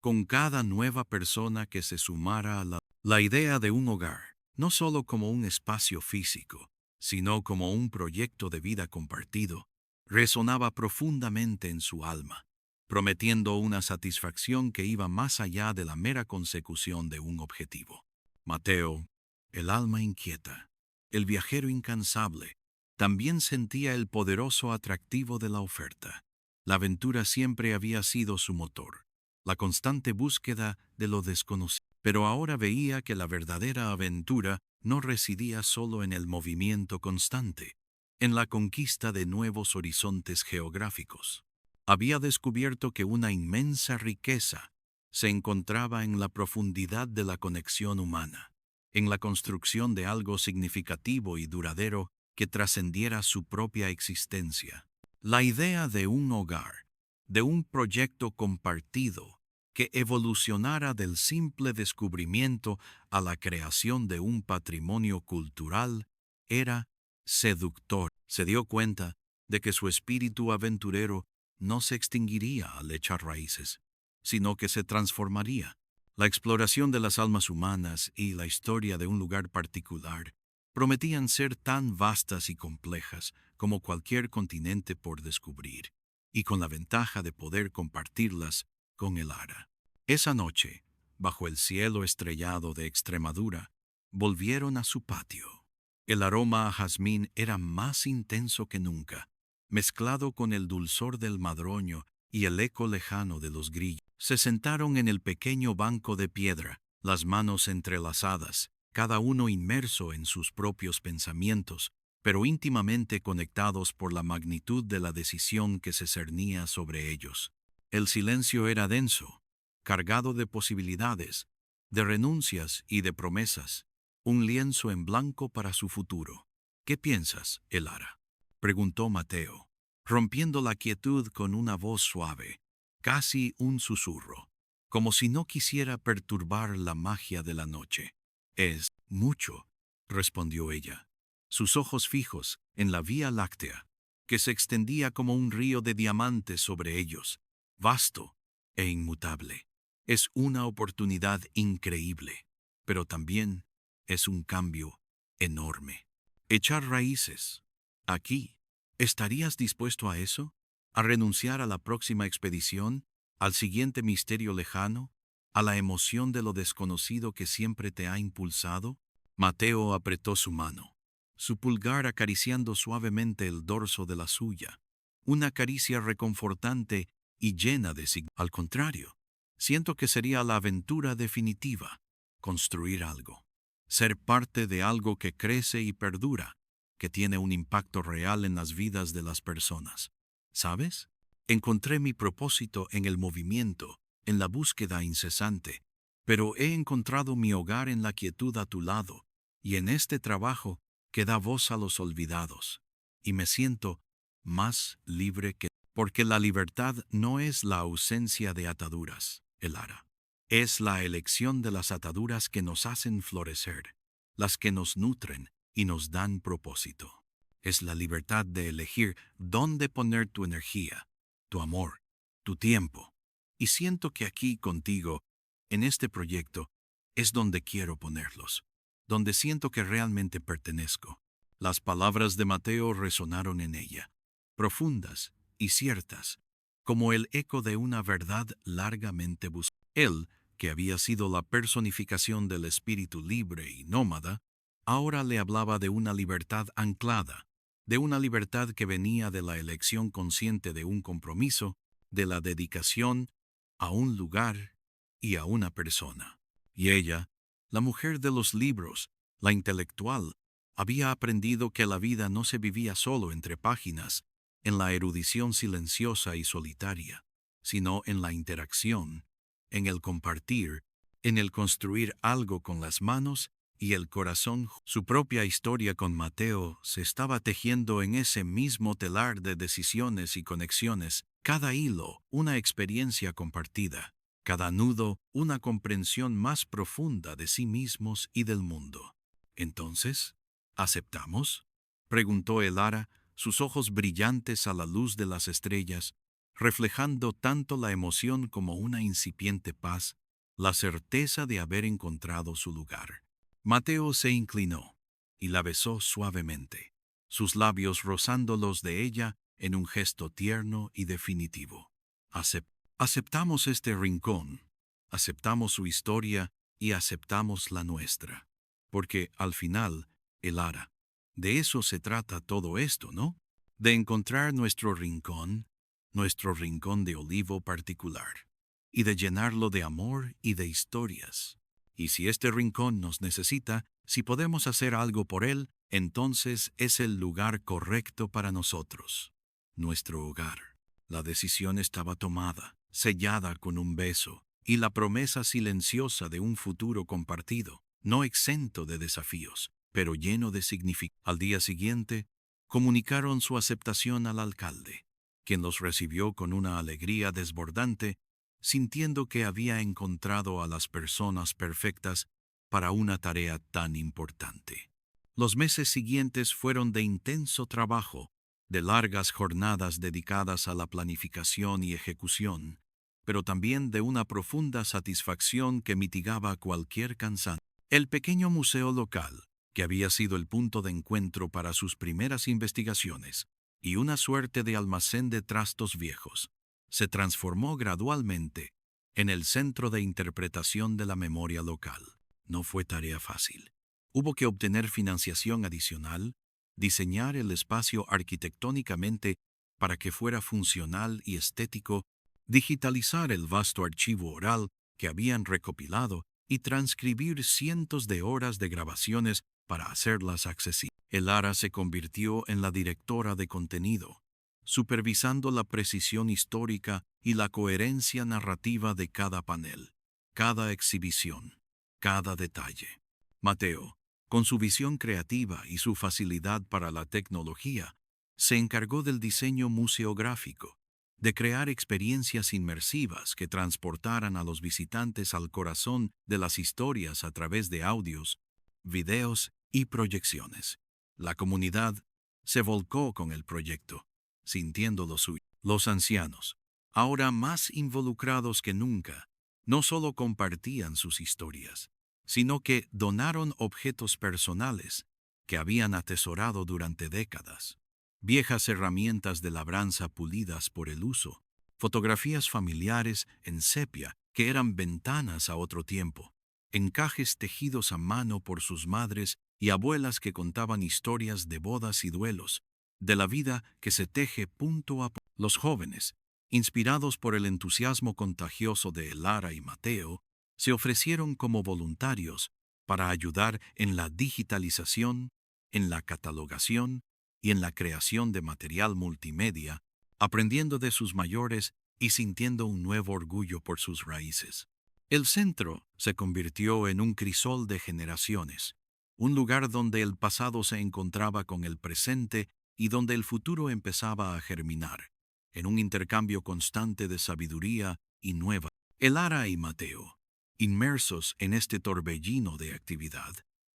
con cada nueva persona que se sumara a la idea de un hogar, no solo como un espacio físico, sino como un proyecto de vida compartido, resonaba profundamente en su alma, prometiendo una satisfacción que iba más allá de la mera consecución de un objetivo. Mateo, el alma inquieta, el viajero incansable, también sentía el poderoso atractivo de la oferta. La aventura siempre había sido su motor, la constante búsqueda de lo desconocido. Pero ahora veía que la verdadera aventura no residía solo en el movimiento constante, en la conquista de nuevos horizontes geográficos. Había descubierto que una inmensa riqueza se encontraba en la profundidad de la conexión humana, en la construcción de algo significativo y duradero que trascendiera su propia existencia. La idea de un hogar, de un proyecto compartido, que evolucionara del simple descubrimiento a la creación de un patrimonio cultural, era seductor. Se dio cuenta de que su espíritu aventurero no se extinguiría al echar raíces, sino que se transformaría. La exploración de las almas humanas y la historia de un lugar particular prometían ser tan vastas y complejas como cualquier continente por descubrir, y con la ventaja de poder compartirlas con el Ara. Esa noche, bajo el cielo estrellado de Extremadura, volvieron a su patio. El aroma a jazmín era más intenso que nunca, mezclado con el dulzor del madroño y el eco lejano de los grillos. Se sentaron en el pequeño banco de piedra, las manos entrelazadas, cada uno inmerso en sus propios pensamientos, pero íntimamente conectados por la magnitud de la decisión que se cernía sobre ellos. El silencio era denso, cargado de posibilidades, de renuncias y de promesas, un lienzo en blanco para su futuro. ¿Qué piensas, Elara?, preguntó Mateo, rompiendo la quietud con una voz suave, casi un susurro, como si no quisiera perturbar la magia de la noche. Es mucho, respondió ella, sus ojos fijos en la Vía Láctea, que se extendía como un río de diamantes sobre ellos, vasto e inmutable. Es una oportunidad increíble, pero también es un cambio enorme. Echar raíces. Aquí. ¿Estarías dispuesto a eso? ¿A renunciar a la próxima expedición? ¿Al siguiente misterio lejano? ¿A la emoción de lo desconocido que siempre te ha impulsado? Mateo apretó su mano, su pulgar acariciando suavemente el dorso de la suya. Una caricia reconfortante y llena de significado. Al contrario, siento que sería la aventura definitiva, construir algo, ser parte de algo que crece y perdura, que tiene un impacto real en las vidas de las personas. ¿Sabes? Encontré mi propósito en el movimiento, en la búsqueda incesante, pero he encontrado mi hogar en la quietud a tu lado, y en este trabajo que da voz a los olvidados, y me siento más libre que... Porque la libertad no es la ausencia de ataduras, Elara. Es la elección de las ataduras que nos hacen florecer, las que nos nutren y nos dan propósito. Es la libertad de elegir dónde poner tu energía, tu amor, tu tiempo. Y siento que aquí contigo, en este proyecto, es donde quiero ponerlos, donde siento que realmente pertenezco. Las palabras de Mateo resonaron en ella, profundas y ciertas, como el eco de una verdad largamente buscada. Él, que había sido la personificación del espíritu libre y nómada, ahora le hablaba de una libertad anclada, de una libertad que venía de la elección consciente de un compromiso, de la dedicación a un lugar y a una persona. Y ella, la mujer de los libros, la intelectual, había aprendido que la vida no se vivía solo entre páginas, en la erudición silenciosa y solitaria, sino en la interacción, en el compartir, en el construir algo con las manos y el corazón. Su propia historia con Mateo se estaba tejiendo en ese mismo telar de decisiones y conexiones, cada hilo una experiencia compartida, cada nudo una comprensión más profunda de sí mismos y del mundo. Entonces, ¿aceptamos?, preguntó Elara, sus ojos brillantes a la luz de las estrellas, reflejando tanto la emoción como una incipiente paz, la certeza de haber encontrado su lugar. Mateo se inclinó y la besó suavemente, sus labios rozando los de ella en un gesto tierno y definitivo. Aceptamos este rincón, aceptamos su historia y aceptamos la nuestra. Porque al final, Elara, de eso se trata todo esto, ¿no? De encontrar nuestro rincón de olivo particular, y de llenarlo de amor y de historias. Y si este rincón nos necesita, si podemos hacer algo por él, entonces es el lugar correcto para nosotros, nuestro hogar. La decisión estaba tomada, sellada con un beso, y la promesa silenciosa de un futuro compartido, no exento de desafíos, pero lleno de significado. Al día siguiente, comunicaron su aceptación al alcalde, quien los recibió con una alegría desbordante sintiendo que había encontrado a las personas perfectas para una tarea tan importante. Los meses siguientes fueron de intenso trabajo, de largas jornadas dedicadas a la planificación y ejecución, pero también de una profunda satisfacción que mitigaba cualquier cansancio. El pequeño museo local, que había sido el punto de encuentro para sus primeras investigaciones, y una suerte de almacén de trastos viejos, se transformó gradualmente en el centro de interpretación de la memoria local. No fue tarea fácil. Hubo que obtener financiación adicional, diseñar el espacio arquitectónicamente para que fuera funcional y estético, digitalizar el vasto archivo oral que habían recopilado y transcribir cientos de horas de grabaciones para hacerlas accesibles. Elara se convirtió en la directora de contenido, supervisando la precisión histórica y la coherencia narrativa de cada panel, cada exhibición, cada detalle. Mateo, con su visión creativa y su facilidad para la tecnología, se encargó del diseño museográfico, de crear experiencias inmersivas que transportaran a los visitantes al corazón de las historias a través de audios, videos y proyecciones. La comunidad se volcó con el proyecto, sintiendo lo suyo. Los ancianos, ahora más involucrados que nunca, no solo compartían sus historias, sino que donaron objetos personales que habían atesorado durante décadas. Viejas herramientas de labranza pulidas por el uso, fotografías familiares en sepia que eran ventanas a otro tiempo, encajes tejidos a mano por sus madres y abuelas que contaban historias de bodas y duelos, de la vida que se teje punto a punto. Los jóvenes, inspirados por el entusiasmo contagioso de Elara y Mateo, se ofrecieron como voluntarios para ayudar en la digitalización, en la catalogación y en la creación de material multimedia, aprendiendo de sus mayores y sintiendo un nuevo orgullo por sus raíces. El centro se convirtió en un crisol de generaciones, un lugar donde el pasado se encontraba con el presente y donde el futuro empezaba a germinar, en un intercambio constante de sabiduría y nueva. Elara y Mateo, inmersos en este torbellino de actividad,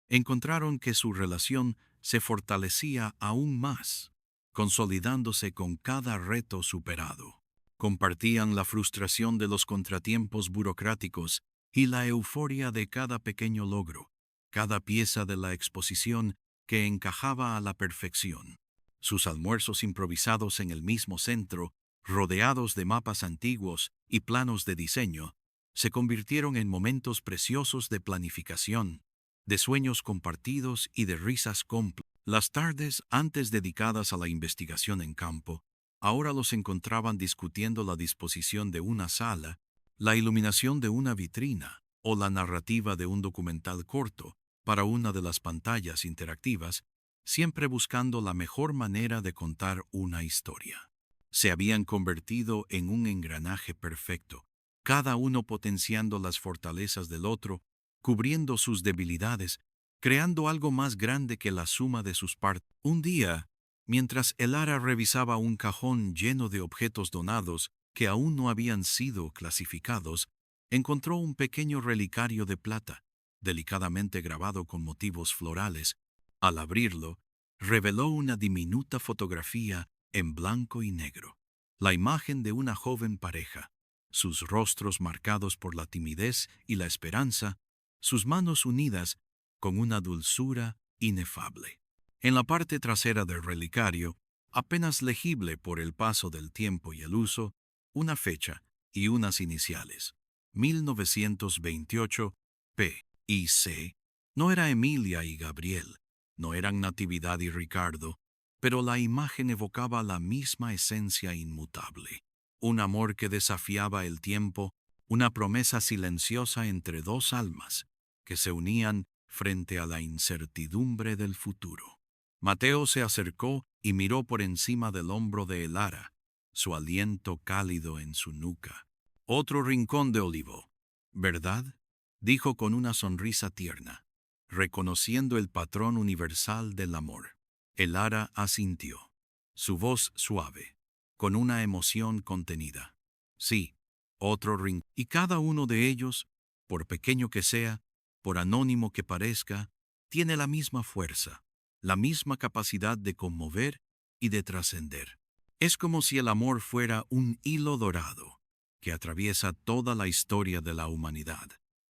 encontraron que su relación se fortalecía aún más, consolidándose con cada reto superado. Compartían la frustración de los contratiempos burocráticos y la euforia de cada pequeño logro, cada pieza de la exposición que encajaba a la perfección. Sus almuerzos improvisados en el mismo centro, rodeados de mapas antiguos y planos de diseño, se convirtieron en momentos preciosos de planificación, de sueños compartidos y de risas cómplices. Las tardes antes dedicadas a la investigación en campo, ahora los encontraban discutiendo la disposición de una sala, la iluminación de una vitrina o la narrativa de un documental corto para una de las pantallas interactivas, siempre buscando la mejor manera de contar una historia. Se habían convertido en un engranaje perfecto, cada uno potenciando las fortalezas del otro, cubriendo sus debilidades, creando algo más grande que la suma de sus partes. Un día, mientras Elara revisaba un cajón lleno de objetos donados que aún no habían sido clasificados, encontró un pequeño relicario de plata, delicadamente grabado con motivos florales. Al abrirlo, reveló una diminuta fotografía en blanco y negro, la imagen de una joven pareja, sus rostros marcados por la timidez y la esperanza, sus manos unidas con una dulzura inefable. En la parte trasera del relicario, apenas legible por el paso del tiempo y el uso, una fecha y unas iniciales, 1928, P y C. No era Emilia y Gabriel, no eran Natividad y Ricardo, pero la imagen evocaba la misma esencia inmutable. Un amor que desafiaba el tiempo, una promesa silenciosa entre dos almas que se unían frente a la incertidumbre del futuro. Mateo se acercó y miró por encima del hombro de Elara, su aliento cálido en su nuca. Otro rincón de olivo, ¿verdad?, dijo con una sonrisa tierna, reconociendo el patrón universal del amor. Elara asintió, su voz suave, con una emoción contenida. Sí, otro rincón. Y cada uno de ellos, por pequeño que sea, por anónimo que parezca, tiene la misma fuerza, la misma capacidad de conmover y de trascender. Es como si el amor fuera un hilo dorado que atraviesa toda la historia de la humanidad,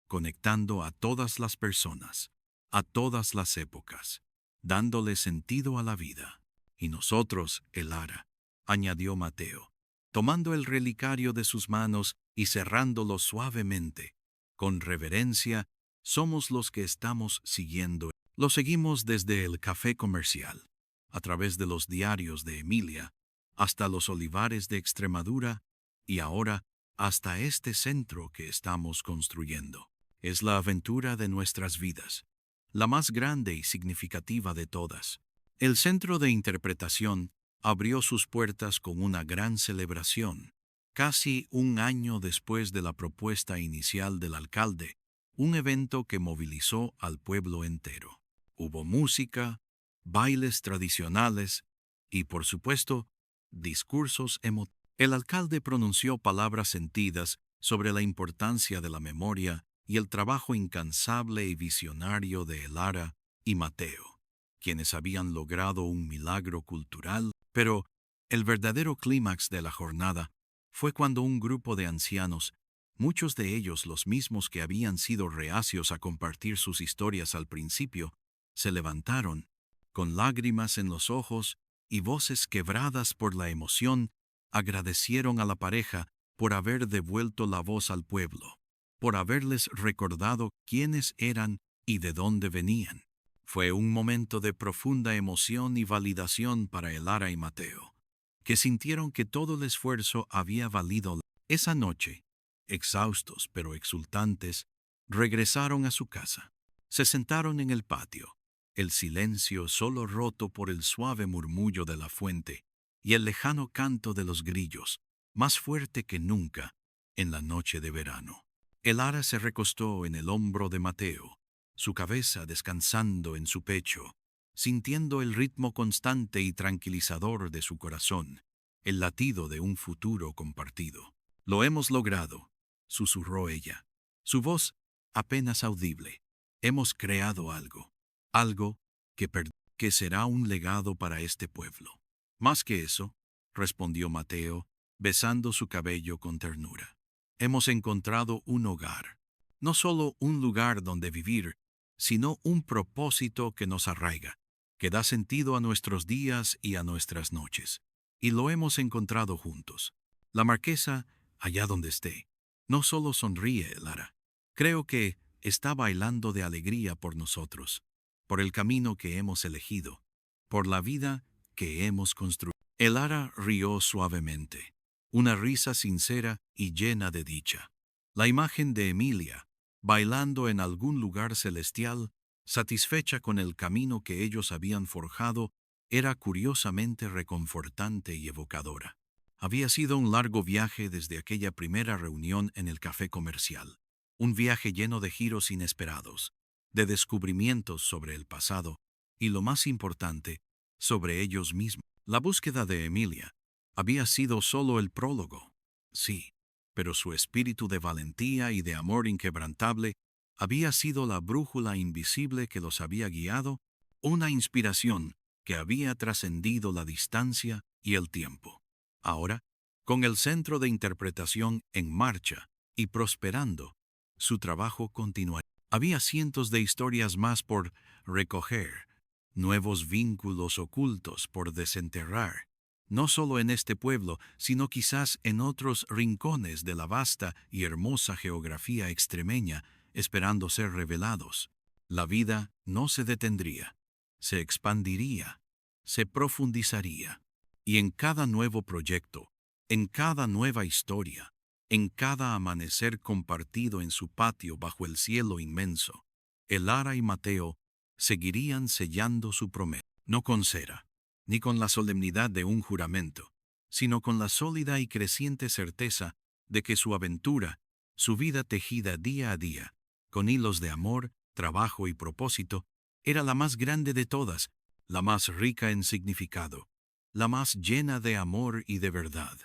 conectando a todas las personas, a todas las épocas, dándole sentido a la vida. Y nosotros, el ara, añadió Mateo, tomando el relicario de sus manos y cerrándolo suavemente, con reverencia, somos los que estamos siguiendo. Lo seguimos desde el café comercial, a través de los diarios de Emilia, hasta los olivares de Extremadura y ahora hasta este centro que estamos construyendo. Es la aventura de nuestras vidas, la más grande y significativa de todas. El Centro de Interpretación abrió sus puertas con una gran celebración, casi un año después de la propuesta inicial del alcalde, un evento que movilizó al pueblo entero. Hubo música, bailes tradicionales y, por supuesto, discursos emotivos. El alcalde pronunció palabras sentidas sobre la importancia de la memoria y el trabajo incansable y visionario de Elara y Mateo, quienes habían logrado un milagro cultural, pero el verdadero clímax de la jornada fue cuando un grupo de ancianos, muchos de ellos los mismos que habían sido reacios a compartir sus historias al principio, se levantaron, con lágrimas en los ojos y voces quebradas por la emoción, agradecieron a la pareja por haber devuelto la voz al pueblo, por haberles recordado quiénes eran y de dónde venían. Fue un momento de profunda emoción y validación para Elara y Mateo, que sintieron que todo el esfuerzo había valido. Esa noche, exhaustos pero exultantes, regresaron a su casa. Se sentaron en el patio, el silencio solo roto por el suave murmullo de la fuente y el lejano canto de los grillos, más fuerte que nunca en la noche de verano. Elara se recostó en el hombro de Mateo, su cabeza descansando en su pecho, sintiendo el ritmo constante y tranquilizador de su corazón, el latido de un futuro compartido. «Lo hemos logrado», susurró ella, su voz apenas audible. «Hemos creado algo, algo que será un legado para este pueblo». «Más que eso», respondió Mateo, besando su cabello con ternura. «Hemos encontrado un hogar, no solo un lugar donde vivir, sino un propósito que nos arraiga, que da sentido a nuestros días y a nuestras noches. Y lo hemos encontrado juntos». La marquesa, allá donde esté, no solo sonríe, Lara. Creo que está bailando de alegría por nosotros, por el camino que hemos elegido, por la vida que hemos construido. Elara rió suavemente, una risa sincera y llena de dicha. La imagen de Emilia, bailando en algún lugar celestial, satisfecha con el camino que ellos habían forjado, era curiosamente reconfortante y evocadora. Había sido un largo viaje desde aquella primera reunión en el café comercial, un viaje lleno de giros inesperados, de descubrimientos sobre el pasado y, lo más importante, sobre ellos mismos. La búsqueda de Emilia había sido solo el prólogo, sí, pero su espíritu de valentía y de amor inquebrantable había sido la brújula invisible que los había guiado, una inspiración que había trascendido la distancia y el tiempo. Ahora, con el Centro de Interpretación en marcha y prosperando, su trabajo continuaría. Había cientos de historias más por recoger, nuevos vínculos ocultos por desenterrar, no solo en este pueblo, sino quizás en otros rincones de la vasta y hermosa geografía extremeña, esperando ser revelados. La vida no se detendría, se expandiría, se profundizaría. Y en cada nuevo proyecto, en cada nueva historia, en cada amanecer compartido en su patio bajo el cielo inmenso, Elara y Mateo seguirían sellando su promesa, no con cera, ni con la solemnidad de un juramento, sino con la sólida y creciente certeza de que su aventura, su vida tejida día a día, con hilos de amor, trabajo y propósito, era la más grande de todas, la más rica en significado, la más llena de amor y de verdad.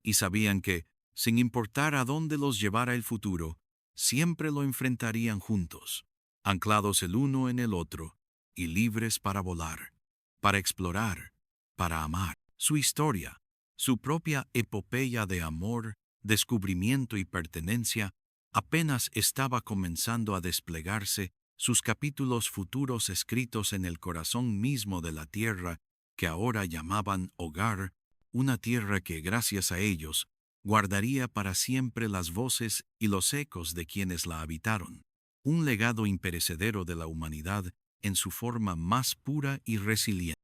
Y sabían que, Sin importar a dónde los llevara el futuro, siempre lo enfrentarían juntos, anclados el uno en el otro y libres para volar, para explorar, para amar. Su historia, su propia epopeya de amor, descubrimiento y pertenencia, apenas estaba comenzando a desplegarse, sus capítulos futuros escritos en el corazón mismo de la tierra que ahora llamaban hogar, una tierra que, gracias a ellos, guardaría para siempre las voces y los ecos de quienes la habitaron, un legado imperecedero de la humanidad en su forma más pura y resiliente.